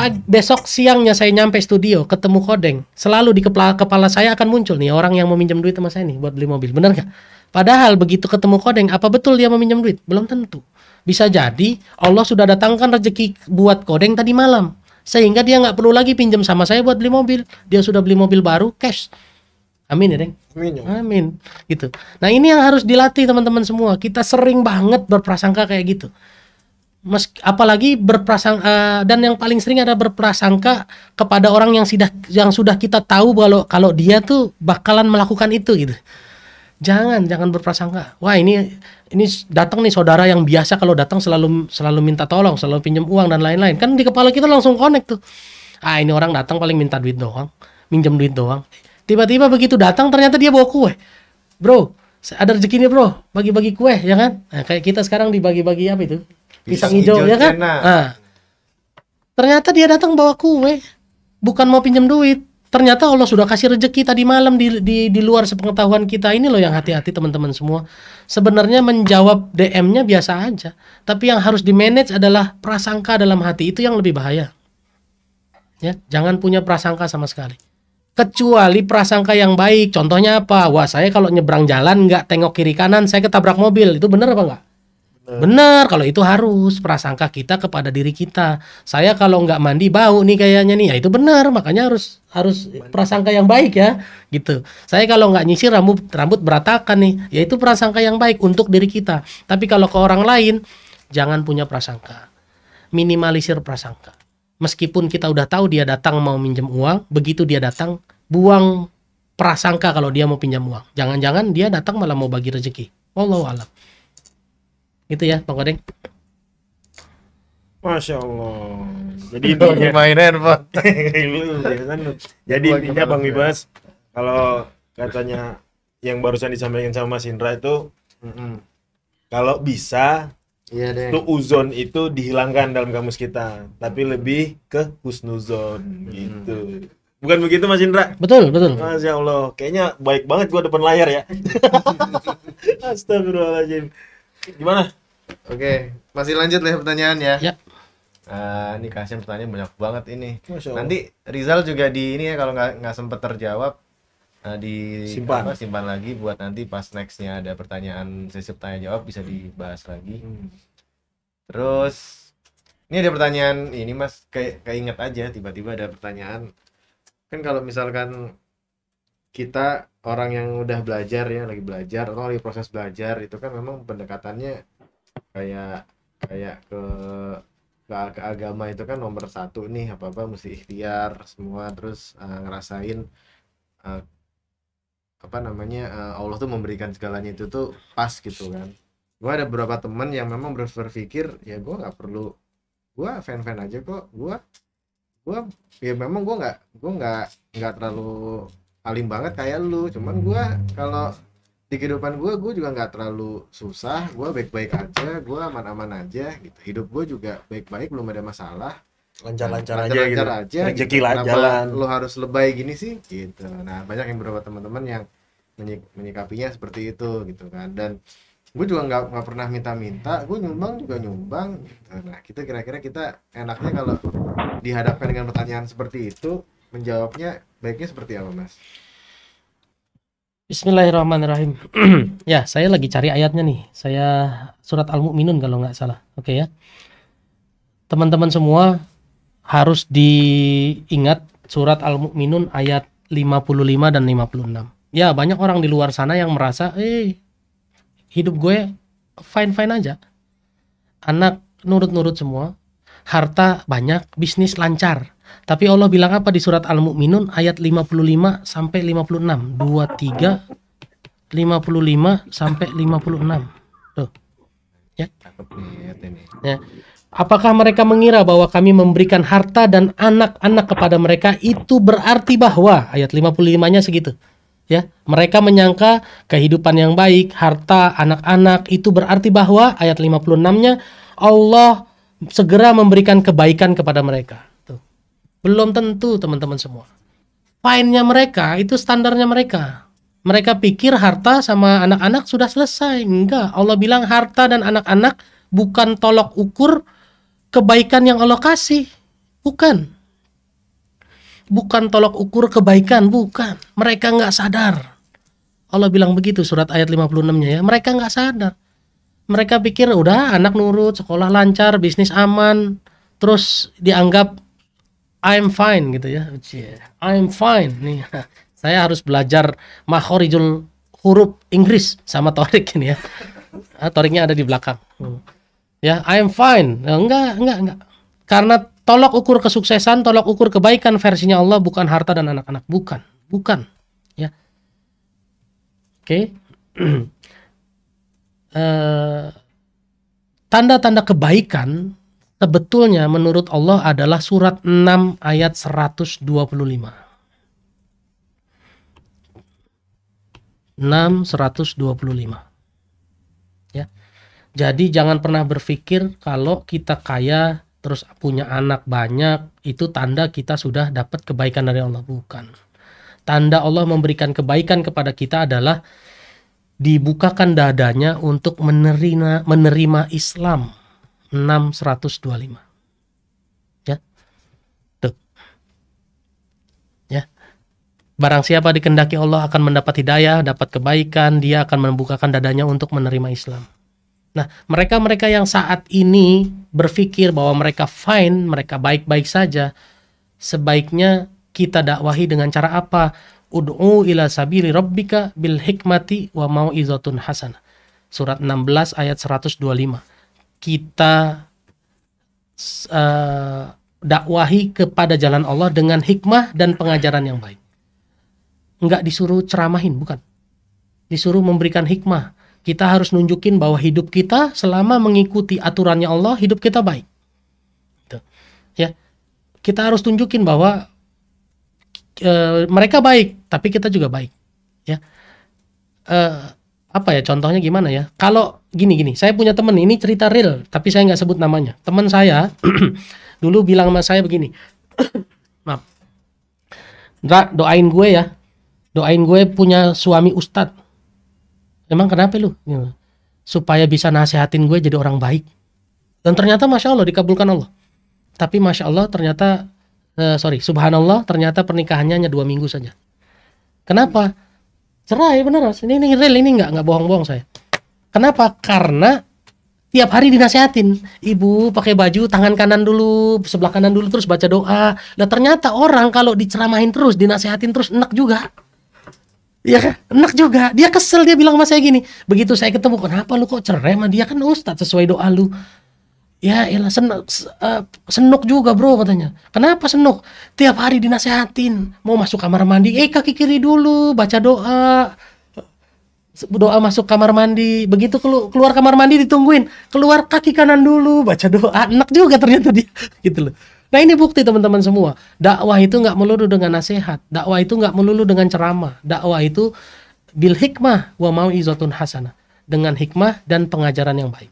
siangnya saya nyampe studio ketemu Kodeng, selalu di kepala saya akan muncul nih orang yang mau minjem duit sama saya nih buat beli mobil, benar nggak? Padahal begitu ketemu Kodeng, apa betul dia mau minjem duit? Belum tentu. Bisa jadi Allah sudah datangkan rezeki buat Kodeng tadi malam, sehingga dia nggak perlu lagi pinjam sama saya buat beli mobil. Dia sudah beli mobil baru cash. Amin ya Deng. Amin. Gitu. Nah ini yang harus dilatih teman-teman semua. Kita sering banget berprasangka kayak gitu. Apalagi berprasangka, dan yang paling sering ada berprasangka kepada orang yang sudah kita tahu kalau dia tuh bakalan melakukan itu gitu. Jangan berprasangka. Wah ini datang nih saudara yang biasa kalau datang selalu minta tolong, selalu pinjam uang dan lain-lain. Kan di kepala kita langsung connect tuh. Ah, ini orang datang paling minta duit doang, minjem duit doang. Tiba-tiba begitu datang ternyata dia bawa kue. Bro, ada rezeki nih bro, bagi-bagi kue ya kan? Nah, kayak kita sekarang dibagi-bagi apa itu? Pisang hijau ya kan? cena. Nah, ternyata dia datang bawa kue, bukan mau pinjam duit. Ternyata Allah sudah kasih rezeki tadi malam di luar sepengetahuan kita. Ini loh yang hati-hati teman-teman semua. Sebenarnya menjawab DM-nya biasa aja, tapi yang harus di-manage adalah prasangka dalam hati. Itu yang lebih bahaya. Ya, jangan punya prasangka sama sekali. Kecuali prasangka yang baik. Contohnya apa? Wah, saya kalau nyebrang jalan nggak tengok kiri kanan, saya ketabrak mobil. Itu benar apa enggak? Benar, kalau itu harus prasangka kita kepada diri kita. Saya kalau nggak mandi bau nih kayaknya nih, ya itu benar. Makanya harus prasangka yang baik ya, gitu. Saya kalau nggak nyisir rambut berantakan nih, ya itu prasangka yang baik untuk diri kita. Tapi kalau ke orang lain, jangan punya prasangka. Minimalisir prasangka. Meskipun kita udah tahu dia datang mau minjem uang, begitu dia datang, buang prasangka kalau dia mau pinjam uang. Jangan-jangan dia datang malah mau bagi rezeki. Wallahu a'lam. Itu ya Bang Kodeng. Masya Allah. Jadi intinya main handphone. Jadi intinya Bang Ibas, kalau katanya yang barusan disampaikan sama Mas Indra itu, kalau bisa Iya deh. uzon itu dihilangkan dalam kamus kita, tapi lebih ke husnuzon gitu. Bukan begitu Mas Indra? Betul, betul. Masya Allah, kayaknya baik banget gua depan layar ya. Astagfirullahaladzim. Gimana? Oke, masih lanjut deh pertanyaan ya. Ya. Ini kasihan pertanyaan banyak banget ini. Masya Allah. Nanti Rizal juga di ini ya, kalau nggak sempet terjawab di Simpan. simpan lagi buat nanti pas nextnya ada pertanyaan sesi tanya jawab bisa dibahas lagi. Terus ini ada pertanyaan ini Mas, keinget aja tiba-tiba ada pertanyaan. Kan kalau misalkan kita orang yang udah belajar ya, lagi belajar atau lagi proses belajar, itu kan memang pendekatannya kayak ke agama itu kan nomor satu nih, apa-apa mesti ikhtiar semua, terus ngerasain Allah tuh memberikan segalanya itu tuh pas gitu kan. Gue ada beberapa teman yang memang berpikir ya gue nggak perlu, gue fan aja kok, gue ya memang gue nggak terlalu alim banget kayak lu, cuman gue kalau di kehidupan gue juga nggak terlalu susah, gue baik-baik aja, gue aman-aman aja gitu, hidup gue juga baik-baik, belum ada masalah, Lancar-lancar aja gitu. Rezeki gitu. lah jalan. Lo harus lebay gini sih gitu. Nah banyak yang beberapa teman-teman yang menyikapinya seperti itu gitu kan, dan gue juga nggak pernah minta-minta, gue nyumbang juga nyumbang gitu. Nah kita kira-kira kita enaknya kalau dihadapkan dengan pertanyaan seperti itu, menjawabnya baiknya seperti apa Mas? Bismillahirrahmanirrahim. Ya, saya lagi cari ayatnya nih. Saya surat Al-Mu'minun kalau nggak salah. Oke ya. Teman-teman semua harus diingat surat Al-Mu'minun ayat 55 dan 56. Ya, banyak orang di luar sana yang merasa, hidup gue fine-fine aja. Anak nurut-nurut semua. Harta banyak, bisnis lancar. Tapi Allah bilang apa di surat Al-Mu'minun ayat 55 sampai 56. 23 55 sampai 56. Tuh. Ya. Ya. Apakah mereka mengira bahwa kami memberikan harta dan anak-anak kepada mereka, itu berarti bahwa ayat 55-nya segitu. Ya, mereka menyangka kehidupan yang baik, harta, anak-anak, itu berarti bahwa ayat 56-nya Allah segera memberikan kebaikan kepada mereka. Belum tentu teman-teman semua. Fine-nya mereka itu standarnya mereka. Mereka pikir harta sama anak-anak sudah selesai. Enggak. Allah bilang harta dan anak-anak bukan tolok ukur kebaikan yang Allah kasih. Bukan. Bukan tolok ukur kebaikan. Bukan. Mereka enggak sadar. Allah bilang begitu surat ayat 56-nya ya. Mereka enggak sadar. Mereka pikir udah anak nurut, sekolah lancar, bisnis aman. Terus dianggap I'm fine gitu ya. I'm fine nih. Saya harus belajar makhorijul huruf Inggris sama Torik ini ya. Toriknya ada di belakang. Ya, I'm fine. Enggak. Karena tolok ukur kesuksesan, tolok ukur kebaikan versinya Allah bukan harta dan anak-anak, bukan. Ya. Oke. Tanda-tanda kebaikan sebetulnya menurut Allah adalah surat 6 ayat 125. 6:125. Ya. Jadi jangan pernah berpikir kalau kita kaya terus punya anak banyak itu tanda kita sudah dapat kebaikan dari Allah. Bukan. Tanda Allah memberikan kebaikan kepada kita adalah dibukakan dadanya untuk menerima Islam. 6:125. Ya. Tuh. Ya. Barang siapa dikehendaki Allah akan mendapat hidayah, dapat kebaikan, dia akan membukakan dadanya untuk menerima Islam. Nah, mereka-mereka yang saat ini berpikir bahwa mereka fine, mereka baik-baik saja, sebaiknya kita dakwahi dengan cara apa? Ud'u ila sabili rabbika bil hikmati wa mau'izatun hasanah. Surat 16 ayat 125. Kita dakwahi kepada jalan Allah dengan hikmah dan pengajaran yang baik. Enggak disuruh ceramahin, bukan. Disuruh memberikan hikmah. Kita harus nunjukin bahwa hidup kita selama mengikuti aturannya Allah, hidup kita baik. Gitu. Ya. Kita harus tunjukin bahwa mereka baik, tapi kita juga baik. Ya. Apa ya contohnya gimana ya? Kalau gini, saya punya temen, ini cerita real, tapi saya nggak sebut namanya. Teman saya dulu bilang sama saya begini, maaf, Ndra, doain gue ya, doain gue punya suami ustadz. Emang kenapa lu? Supaya bisa nasihatin gue jadi orang baik. Dan ternyata Masya Allah dikabulkan Allah. Tapi Masya Allah ternyata, subhanallah ternyata pernikahannya hanya 2 minggu saja. Kenapa? Cerai bener Mas. Ini real, ini nggak bohong-bohong saya. Kenapa? Karena tiap hari dinasihatin. Ibu pakai baju tangan kanan dulu, sebelah kanan dulu, terus baca doa. Nah ternyata orang kalau diceramahin terus, dinasihatin terus, enak juga. Iya kan? Enak juga. Dia kesel, dia bilang sama saya gini. Begitu saya ketemu, kenapa lu kok cerai sama dia? Kan ustadz sesuai doa lu. Ya elah, senuk juga bro katanya. Kenapa senuk? Tiap hari dinasehatin. Mau masuk kamar mandi, kaki kiri dulu, baca doa. Doa masuk kamar mandi. Begitu keluar kamar mandi ditungguin. Keluar kaki kanan dulu, baca doa. Enak juga ternyata dia. Gitu loh. Nah ini bukti teman-teman semua. Dakwah itu nggak melulu dengan nasihat. Dakwah itu nggak melulu dengan ceramah. Dakwah itu bil hikmah wa mau'izatun hasanah. Dengan hikmah dan pengajaran yang baik.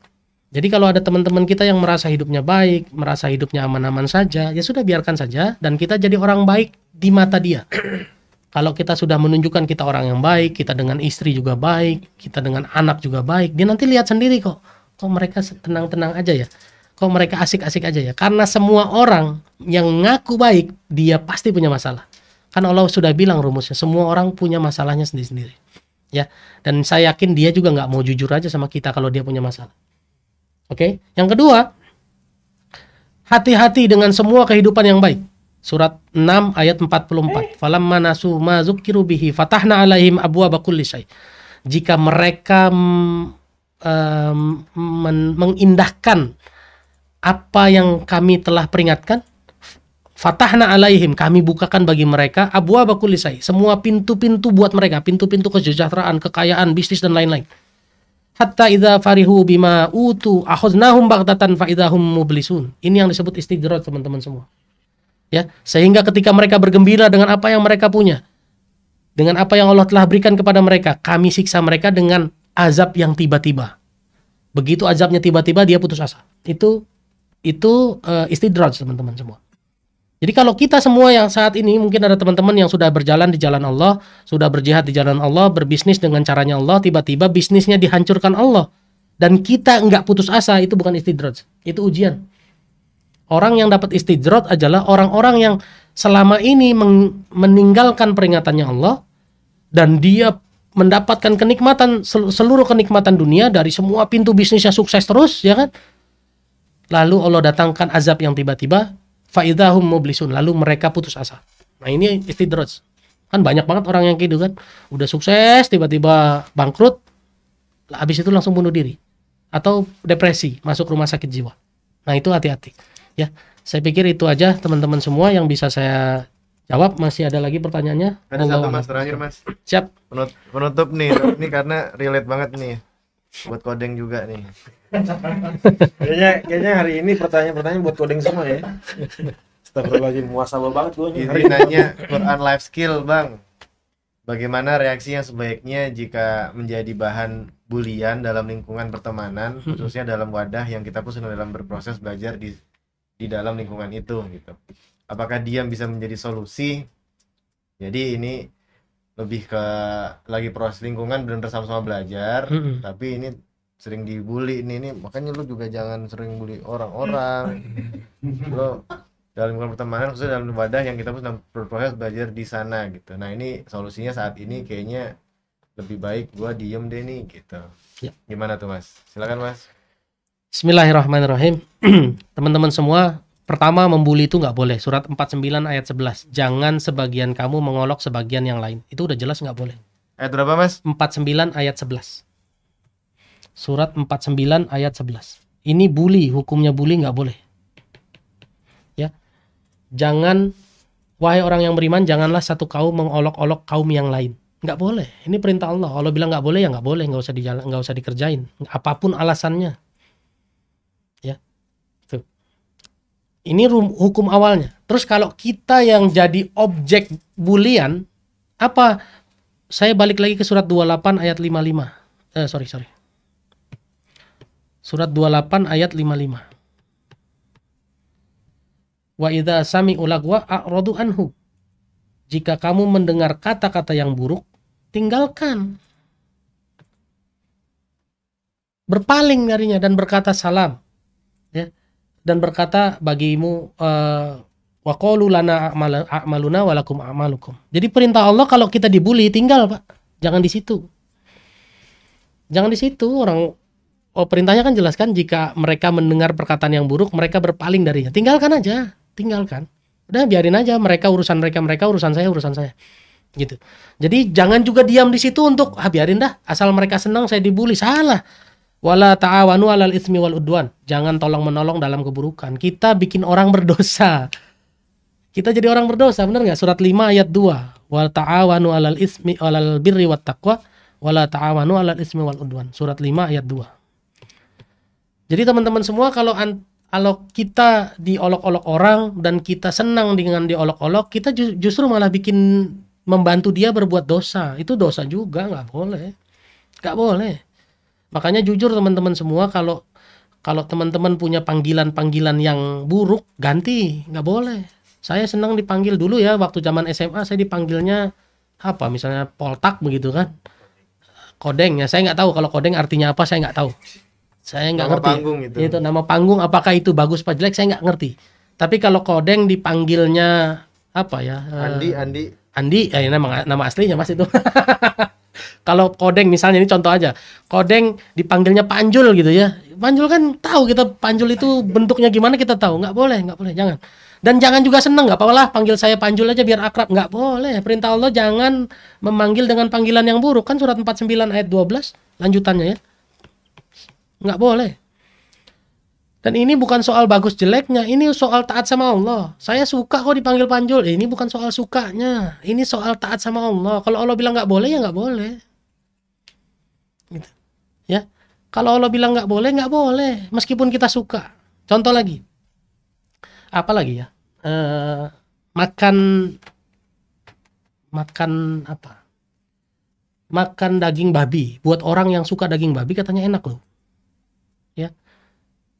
Jadi kalau ada teman-teman kita yang merasa hidupnya baik, merasa hidupnya aman-aman saja, ya sudah biarkan saja dan kita jadi orang baik di mata dia. Kalau kita sudah menunjukkan kita orang yang baik, kita dengan istri juga baik, kita dengan anak juga baik, dia nanti lihat sendiri kok mereka tenang-tenang aja ya. Kok mereka asik-asik aja ya. Karena semua orang yang ngaku baik, dia pasti punya masalah. Kan Allah sudah bilang rumusnya, semua orang punya masalahnya sendiri-sendiri. Ya, dan saya yakin dia juga nggak mau jujur aja sama kita kalau dia punya masalah. Oke, yang kedua, hati-hati dengan semua kehidupan yang baik. Surat 6 ayat 44. Falamma nasu ma dzukkiru bihi fatahna alaihim abwaaba kulli syai. Jika mereka mengindahkan apa yang kami telah peringatkan, fatahna alaihim, kami bukakan bagi mereka abwaaba kulli syai, semua pintu-pintu buat mereka, pintu-pintu kesejahteraan, kekayaan, bisnis dan lain-lain. Hatta idza farihu bima utu akhadnahum baghtatan fa idahum mublisun. Ini yang disebut istidraj teman-teman semua. Ya, sehingga ketika mereka bergembira dengan apa yang mereka punya, dengan apa yang Allah telah berikan kepada mereka, kami siksa mereka dengan azab yang tiba-tiba. Begitu azabnya tiba-tiba dia putus asa. Itu istidraj teman-teman semua. Jadi kalau kita semua yang saat ini mungkin ada teman-teman yang sudah berjalan di jalan Allah, sudah berjihad di jalan Allah, berbisnis dengan caranya Allah, tiba-tiba bisnisnya dihancurkan Allah. Dan kita enggak putus asa, itu bukan istidraj, itu ujian. Orang yang dapat istidraj adalah orang-orang yang selama ini meninggalkan peringatannya Allah, dan dia mendapatkan kenikmatan, seluruh kenikmatan dunia, dari semua pintu bisnisnya sukses terus, ya kan? Lalu Allah datangkan azab yang tiba-tiba, faidahum mublisun, lalu mereka putus asa. Nah ini istidraj. Kan banyak banget orang yang gitu kan, udah sukses tiba-tiba bangkrut, habis itu langsung bunuh diri atau depresi, masuk rumah sakit jiwa. Nah itu hati-hati ya. Saya pikir itu aja teman-teman semua yang bisa saya jawab. Masih ada lagi pertanyaannya? Ada satu Mas terakhir Mas. Siap. Penutup nih, ini karena relate banget nih. buat kodeng juga nih. Kayaknya hari ini pertanyaan buat coding semua ya. Astagfirullahaladzim, muasabah banget gue nih. Izin nanya Quran life skill, Bang. Bagaimana reaksi yang sebaiknya jika menjadi bahan bulian dalam lingkungan pertemanan, khususnya dalam wadah yang kita pun sedang dalam berproses belajar di dalam lingkungan itu gitu. Apakah diam bisa menjadi solusi? Jadi ini lebih ke lagi proses lingkungan benar sama-sama belajar, tapi ini sering dibully ini makanya lu juga jangan sering bully orang-orang. Lo dalam lingkungan pertemanan khususnya dalam wadah yang kita pun sedang berproses belajar di sana gitu. Nah ini solusinya saat ini kayaknya lebih baik gua diem deh nih gitu. Ya. Gimana tuh Mas? Silakan Mas. Bismillahirrahmanirrahim. Teman-teman semua, pertama membuli itu nggak boleh. Surat 49 ayat 11. Jangan sebagian kamu mengolok sebagian yang lain. Itu udah jelas nggak boleh. Ayat berapa Mas? 49 ayat 11. Surat 49 ayat 11. Ini bully, hukumnya bully nggak boleh. Ya. Jangan, wahai orang yang beriman, janganlah satu kaum mengolok-olok kaum yang lain. Nggak boleh. Ini perintah Allah. Allah bilang nggak boleh ya nggak boleh, nggak usah dikerjain. Apapun alasannya. Ya. Tuh. Ini hukum awalnya. Terus kalau kita yang jadi objek bulian, apa? Saya balik lagi ke surat 28 ayat 55. Sorry. Surat 28 ayat 55. Wa idza sami'u lagwa a'radu anhu. Jika kamu mendengar kata-kata yang buruk, tinggalkan. Berpaling darinya dan berkata salam. Ya. Dan berkata bagimu wa qalu lana a'maluna wa lakum a'malukum. Jadi perintah Allah kalau kita dibully tinggal, Pak. Jangan di situ. Jangan di situ. Perintahnya kan jelaskan jika mereka mendengar perkataan yang buruk, mereka berpaling darinya. Tinggalkan aja. Tinggalkan. Udah biarin aja, mereka urusan mereka, urusan saya. Gitu. Jadi jangan juga diam di situ untuk biarin dah, asal mereka senang saya dibully. Salah. Wala ta'awanu 'alal itsmi wal udwan. Jangan tolong-menolong dalam keburukan. Kita bikin orang berdosa. Kita jadi orang berdosa, benar enggak? Surat 5 ayat 2. Wala ta'awanu 'alal itsmi walal birri wat taqwa wala ta'awanu 'alal itsmi wal udwan. Surat 5 ayat 2. Jadi teman-teman semua, kalau kita diolok-olok orang dan kita senang dengan diolok-olok, kita justru malah bikin membantu dia berbuat dosa. Itu dosa juga, nggak boleh. Makanya jujur teman-teman semua, kalau teman-teman punya panggilan-panggilan yang buruk, ganti, nggak boleh. Saya senang dipanggil dulu ya, waktu zaman SMA saya dipanggilnya apa, misalnya Poltak begitu kan, Kodeng ya. Saya nggak tahu kalau Kodeng artinya apa, saya nggak tahu. Saya nggak ngerti. Panggung itu nama panggung, apakah itu bagus apa jelek saya nggak ngerti. Tapi kalau Kodeng dipanggilnya apa ya? Andi, ya nama aslinya Mas itu. Kalau Kodeng misalnya, ini contoh aja. Kodeng dipanggilnya Panjul gitu ya. Panjul kan tahu kita Panjul itu bentuknya gimana kita tahu. Nggak boleh, jangan. Dan jangan juga seneng, nggak apa-apa lah panggil saya Panjul aja biar akrab. Nggak boleh. Perintah Allah jangan memanggil dengan panggilan yang buruk. Kan surat 49 ayat 12 lanjutannya ya. Nggak boleh. Dan ini bukan soal bagus jeleknya, ini soal taat sama Allah. Saya suka kok dipanggil Panjul. Ini bukan soal sukanya, ini soal taat sama Allah. Kalau Allah bilang nggak boleh ya nggak boleh. Gitu. Ya, kalau Allah bilang nggak boleh, meskipun kita suka. Contoh lagi, apa lagi ya? Makan apa? Makan daging babi. Buat orang yang suka daging babi katanya enak loh. Ya.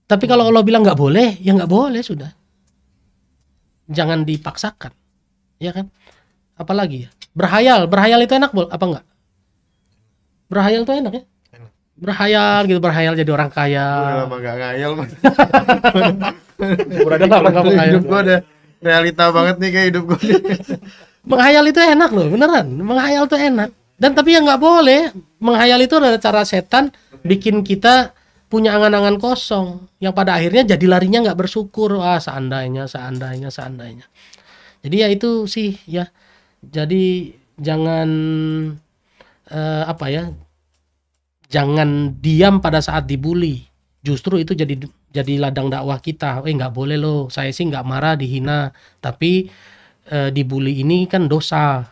Tapi kalau Allah bilang nggak boleh, ya nggak boleh sudah. Jangan dipaksakan, ya kan? Apalagi ya? Berhayal itu enak apa enggak? Berhayal itu enak ya? Berhayal jadi orang kaya. Udah lama nggak ngayal Mas. Udah lama nggak menghayal. Hidup gua udah realita banget nih kayak hidup gua. Menghayal itu enak loh, beneran. Menghayal itu enak. Dan tapi yang nggak boleh, menghayal itu adalah cara setan bikin kita punya angan-angan kosong yang pada akhirnya jadi larinya nggak bersyukur. Seandainya. Jadi ya itu sih ya. Jadi jangan jangan diam pada saat dibully. Justru itu jadi ladang dakwah kita. Nggak boleh loh. Saya sih nggak marah dihina, tapi dibully ini kan dosa.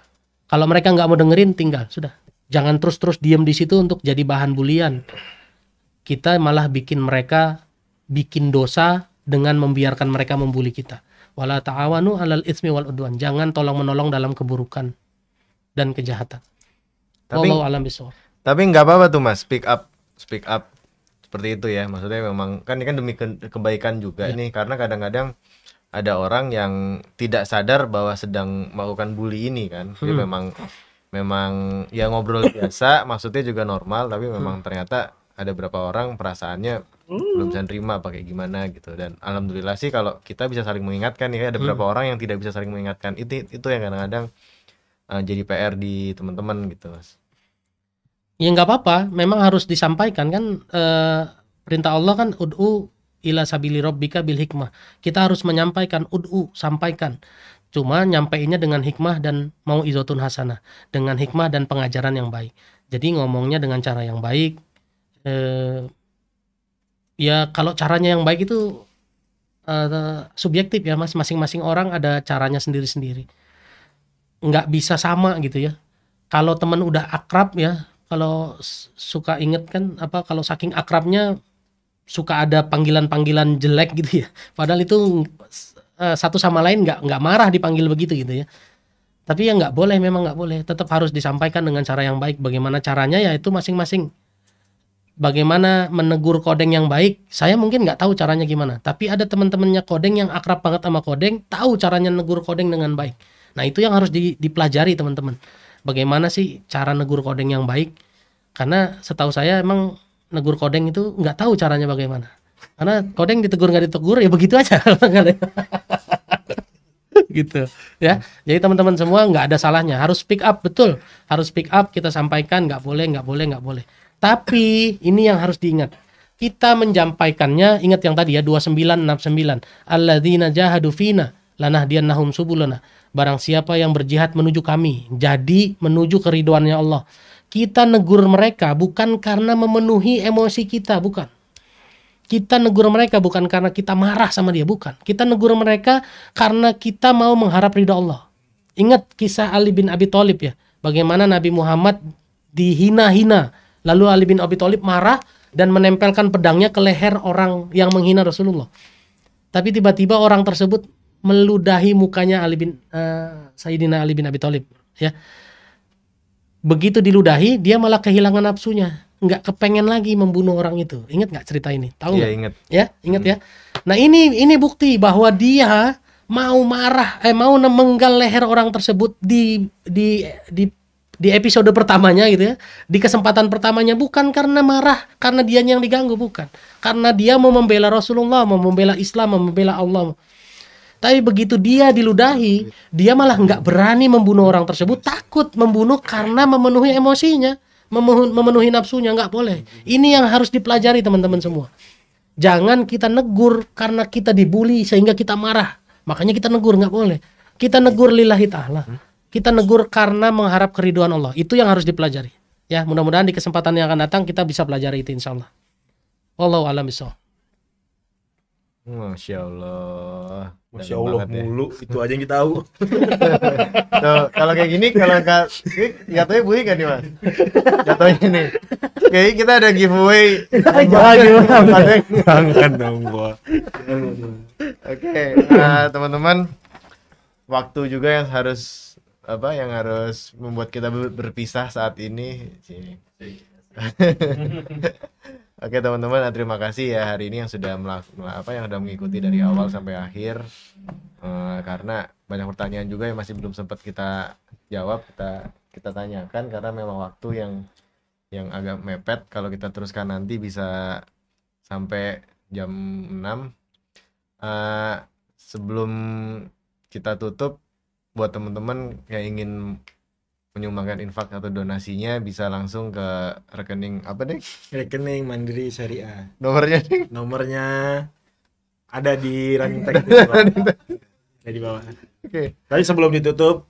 Kalau mereka nggak mau dengerin, tinggal sudah. Jangan terus diam di situ untuk jadi bahan bulian. kita malah bikin mereka bikin dosa dengan membiarkan mereka membuli kita. Wala ta'awanu 'alal itsmi wal udwan. Jangan tolong-menolong dalam keburukan dan kejahatan. Wallahu a'lam bishawab. Tapi nggak apa-apa tuh Mas, speak up seperti itu ya. Maksudnya memang kan ini kan demi kebaikan juga nih, karena kadang-kadang ada orang yang tidak sadar bahwa sedang melakukan bully ini kan. Dia memang ya ngobrol biasa, maksudnya juga normal, tapi memang ternyata ada beberapa orang perasaannya belum bisa nerima pakai gimana gitu. Dan alhamdulillah sih kalau kita bisa saling mengingatkan ya. Ada beberapa orang yang tidak bisa saling mengingatkan. Itu yang kadang-kadang jadi PR di teman-teman gitu Mas. Ya nggak apa-apa, memang harus disampaikan kan, perintah Allah kan ud'u ila sabili rabbika bil hikmah. Kita harus menyampaikan, sampaikan. Cuma nyampainya dengan hikmah dan mau izotun hasanah, dengan hikmah dan pengajaran yang baik. Jadi ngomongnya dengan cara yang baik. Ya kalau caranya yang baik itu subjektif ya Mas, masing-masing orang ada caranya sendiri-sendiri. Nggak bisa sama gitu ya. Kalau teman udah akrab ya, kalau suka inget kan kalau saking akrabnya suka ada panggilan-panggilan jelek gitu ya. Padahal itu satu sama lain nggak marah dipanggil begitu gitu ya. Tapi ya nggak boleh, memang nggak boleh. Tetap harus disampaikan dengan cara yang baik. Bagaimana caranya ya itu masing-masing. Bagaimana menegur Kodeng yang baik, saya mungkin nggak tahu caranya gimana. Tapi ada teman-temannya Kodeng yang akrab banget sama Kodeng, tahu caranya negur Kodeng dengan baik. Nah itu yang harus dipelajari teman-teman. Bagaimana sih cara negur Kodeng yang baik? Karena setahu saya emang negur Kodeng itu nggak tahu caranya bagaimana. Karena Kodeng ditegur nggak ditegur ya begitu aja. Gitu ya. Jadi teman-teman semua nggak ada salahnya. Harus speak up, betul. Harus speak up, kita sampaikan, nggak boleh. Tapi ini yang harus diingat. Kita menyampaikannya, ingat yang tadi ya 2969. Alladzina jahadu fina lanahdiyannahum subulana. Barang siapa yang berjihad menuju kami, jadi menuju keridhoannya Allah. Kita negur mereka bukan karena memenuhi emosi kita, bukan. Kita negur mereka bukan karena kita marah sama dia, bukan. Kita negur mereka karena kita mau mengharap ridha Allah. Ingat kisah Ali bin Abi Thalib ya, bagaimana Nabi Muhammad dihina-hina, lalu Ali bin Abi Thalib marah dan menempelkan pedangnya ke leher orang yang menghina Rasulullah. Tapi tiba-tiba orang tersebut meludahi mukanya Sayyidina Ali bin Abi Thalib ya. Begitu diludahi, dia malah kehilangan nafsunya, nggak kepengen lagi membunuh orang itu. Ingat nggak cerita ini? Tahu nggak? Iya, ingat. Ya, ingat ya. Nah ini bukti bahwa dia mau marah, mau memenggal leher orang tersebut di episode pertamanya gitu ya, di kesempatan pertamanya, bukan karena marah, karena dia yang diganggu, bukan. Karena dia mau membela Rasulullah, mau membela Islam, mau membela Allah. Tapi begitu dia diludahi, dia malah nggak berani membunuh orang tersebut, takut membunuh karena memenuhi emosinya, memenuhi nafsunya. Nggak boleh. Ini yang harus dipelajari teman-teman semua. Jangan kita negur karena kita dibully sehingga kita marah, makanya kita negur, nggak boleh. Kita negur lillahi ta'ala. Kita negur karena mengharap keridhaan Allah. Itu yang harus dipelajari. Ya, mudah-mudahan di kesempatan yang akan datang kita bisa pelajari itu insyaallah. Wallahu a'lam bishawab. Masya Allah. Masya Allah mulu, itu aja yang kita tahu. Tuh, kalau kayak gini, kalau jatuhnya bunyi kan nih Mas? Jatuhnya nih. Kayaknya kita ada giveaway. Jangan dong gua. Oke, teman-teman, waktu juga yang harus membuat kita berpisah saat ini. Oke teman-teman, terima kasih ya hari ini yang sudah yang sudah mengikuti dari awal sampai akhir. Karena banyak pertanyaan juga yang masih belum sempat kita jawab, kita tanyakan karena memang waktu yang agak mepet. Kalau kita teruskan nanti bisa sampai jam 6. Sebelum kita tutup, buat teman-teman yang ingin menyumbangkan infak atau donasinya bisa langsung ke rekening apa nih? Rekening Mandiri Syariah. Nomornya nih? Nomornya ada di running tag di bawah. Oke. Tapi sebelum ditutup,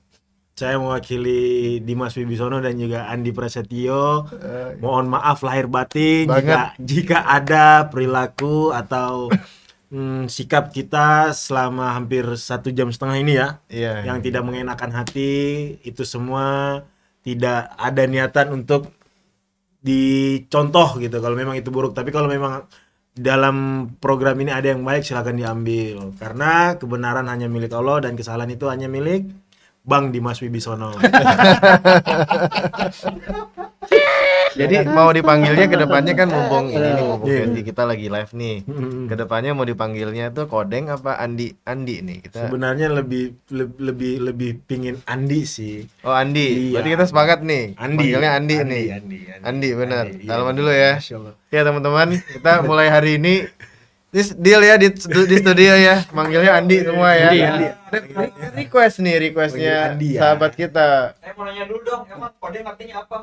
saya mewakili Dimas Wibisono dan juga Andi Prasetyo. Mohon maaf lahir batin jika ada perilaku atau sikap kita selama hampir 1,5 jam ini ya, yang tidak mengenakan hati. Itu semua tidak ada niatan untuk dicontoh gitu kalau memang itu buruk. Tapi kalau memang dalam program ini ada yang baik, silakan diambil. Karena kebenaran hanya milik Allah dan kesalahan itu hanya milik Bang Dimas Wibisono. Jadi mau dipanggilnya ke depannya kan mumpung ini nih, mumpung Iya. Fendi kita lagi live nih. Ke depannya mau dipanggilnya tuh Kodeng apa Andi nih kita. Sebenarnya lebih pingin Andi sih. Oh Andi, Iya. berarti kita sepakat nih. Panggilnya Andi nih. Andi benar. Andi, iya. Salaman dulu ya. Masya Allah. Ya teman-teman, kita mulai hari ini deal ya di studio ya. Manggilnya Andi semua ya. Andi, Requestnya Manggil Andi ya. sahabat kita. Saya mau nanya dulu dong, emang Kodeng artinya apa?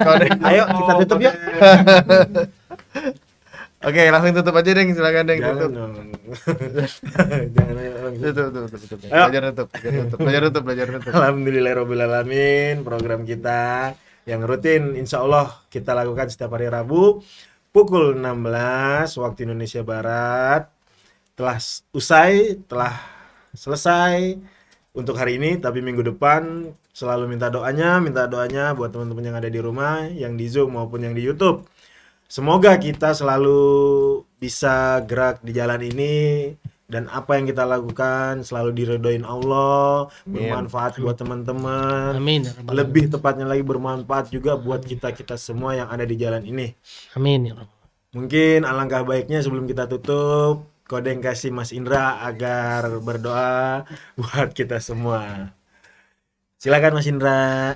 Kodeng. Ayo kita tutup yuk. Oke, langsung tutup aja Deng, silakan Deng Jangan tutup. dong. Jangan ayo, Tutup. Ayo. Belajar nutup. Alhamdulillahirobbilalamin, program kita yang rutin insya Allah kita lakukan setiap hari Rabu pukul 16 waktu Indonesia Barat telah selesai untuk hari ini, tapi minggu depan selalu minta doanya buat teman-teman yang ada di rumah, yang di Zoom maupun yang di YouTube. Semoga kita selalu bisa gerak di jalan ini dan apa yang kita lakukan selalu diridhoin Allah, bermanfaat buat teman-teman. Amin. Ya Rabbal Lebih tepatnya lagi bermanfaat juga buat kita-kita semua yang ada di jalan ini. Amin ya Rabb. Mungkin alangkah baiknya sebelum kita tutup, Kodeng kasih Mas Indra agar berdoa buat kita semua. Silakan Mas Indra.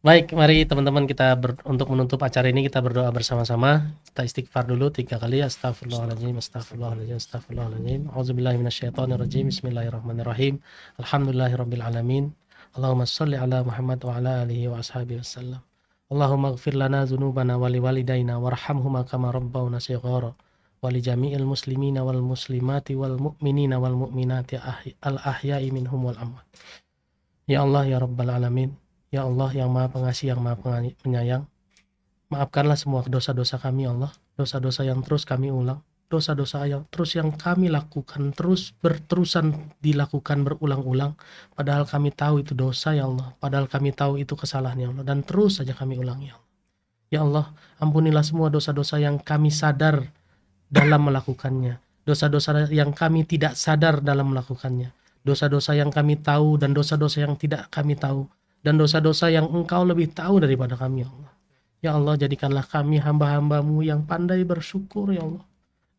Baik, mari teman-teman kita untuk menutup acara ini kita berdoa bersama-sama. Kita istighfar dulu 3 kali. Astagfirullahaladzim, astagfirullahaladzim, astagfirullahaladzim. A'udzubillahi minasyaitonirrajim. Bismillahirrahmanirrahim. Alhamdulillahirabbil alamin. Allahumma shalli ala Muhammad wa ala alihi wa ashabihi wasallam. Allahumma ighfir lana dzunubana wa liwalidayna warhamhuma kama rabbawna shighara wa li jami'il muslimina wal muslimati wal mu'minina wal mu'minati al ahya'i minhum wal amwat. Ya Allah ya Rabbal alamin. Ya Allah yang Maha Pengasih, yang Maha Penyayang, maafkanlah semua dosa-dosa kami ya Allah, dosa-dosa yang terus kami ulang, dosa-dosa yang kami lakukan, berterusan dilakukan berulang-ulang, padahal kami tahu itu dosa ya Allah, padahal kami tahu itu kesalahan ya Allah, dan terus saja kami ulangi ya Allah. Ya Allah, ampunilah semua dosa-dosa yang kami sadar dalam melakukannya, dosa-dosa yang kami tidak sadar dalam melakukannya, dosa-dosa yang kami tahu dan dosa-dosa yang tidak kami tahu, dan dosa-dosa yang Engkau lebih tahu daripada kami ya Allah. Ya Allah, jadikanlah kami hamba-hambamu yang pandai bersyukur ya Allah.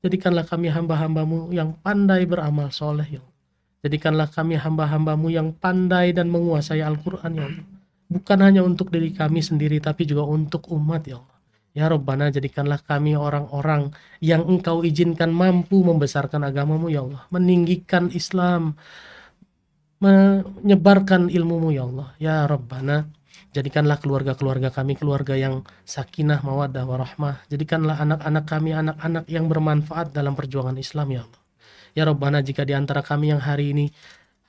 Jadikanlah kami hamba-hambamu yang pandai beramal soleh ya Allah. Jadikanlah kami hamba-hambamu yang pandai dan menguasai Al-Quran ya Allah. Bukan hanya untuk diri kami sendiri tapi juga untuk umat ya Allah. Ya Rabbana, jadikanlah kami orang-orang yang Engkau izinkan mampu membesarkan agamamu ya Allah, meninggikan Islam, menyebarkan ilmumu ya Allah. Ya Rabbana, jadikanlah keluarga-keluarga kami keluarga yang sakinah, mawaddah, warahmah. Jadikanlah anak-anak kami anak-anak yang bermanfaat dalam perjuangan Islam ya Allah. Ya Rabbana, jika di antara kami yang hari ini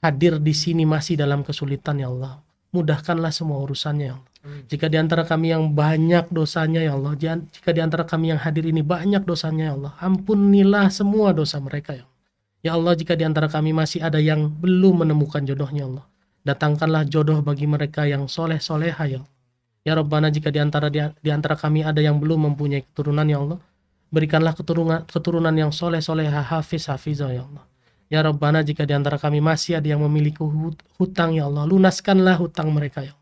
hadir di sini masih dalam kesulitan ya Allah, mudahkanlah semua urusannya ya Allah. Jika di antara kami yang banyak dosanya ya Allah, jika di antara kami yang hadir ini banyak dosanya ya Allah, ampunilah semua dosa mereka ya Allah. Ya Allah, jika di antara kami masih ada yang belum menemukan jodohnya Allah, datangkanlah jodoh bagi mereka yang soleh-soleha ya Allah. Ya Rabbana, jika di antara kami ada yang belum mempunyai keturunan ya Allah, berikanlah keturunan yang soleh-soleha, hafizah ya Allah. Ya Rabbana, jika di antara kami masih ada yang memiliki hutang ya Allah, lunaskanlah hutang mereka ya Allah.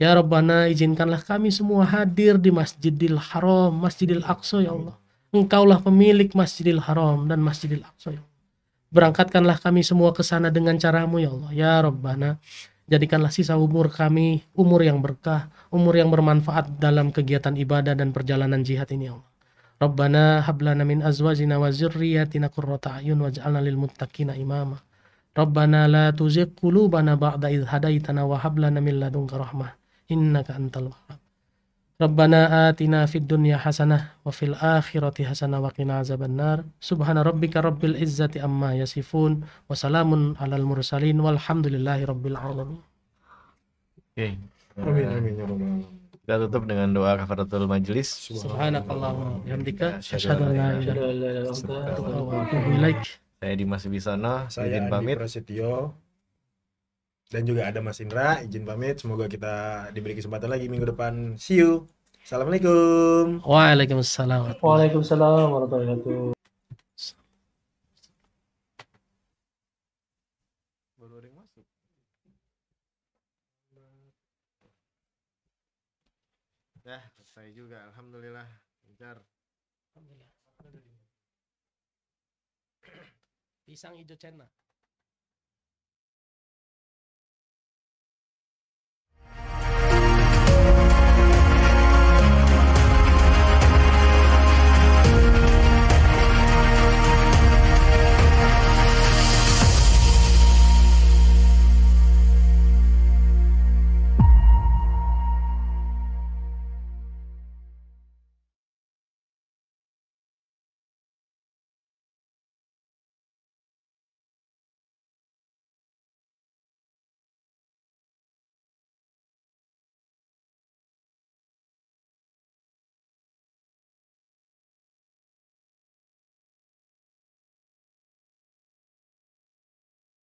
Ya Rabbana, izinkanlah kami semua hadir di Masjidil Haram, Masjidil Aqsa ya Allah. Engkaulah pemilik Masjidil Haram dan Masjidil Aqsa ya Allah. Berangkatkanlah kami semua ke sana dengan caramu ya Allah. Ya Rabbana, jadikanlah sisa umur kami umur yang berkah, umur yang bermanfaat dalam kegiatan ibadah dan perjalanan jihad ini ya Allah. Rabbana hablana min azwajina wa zurriyatina qurrata a'yun waj'alna lil muttaqina imama. Rabbana la tuzigh qulubana ba'da idh hadaitana wa hab lana min ladunka rahmah innaka antal wahhab. Rabbana atina fid dunya hasanah wa fil akhirati hasanah wa qina azabannar. Subhana rabbika rabbil izzati amma yasifun wa salamun alal mursalin walhamdulillahi rabbil alamin. Oke. Amin amin ya rabbal alamin. Kita tutup dengan doa kafaratul majelis. Subhanakallahumma bihamdika asyhadu an la ilaha illa anta wa atubu ilaik. Saya Dimas Wibisono, Saya izin Andi pamit. Prasetyo dan juga ada Mas Indra, izin pamit. Semoga kita diberi kesempatan lagi minggu depan. See you. Assalamualaikum. Waalaikumsalam. Waalaikumsalam warahmatullahi wabarakatuh. Baru ada yang masuk. Ya, selesai juga. Alhamdulillah. Lancar. Alhamdulillah. Pisang hijau cena.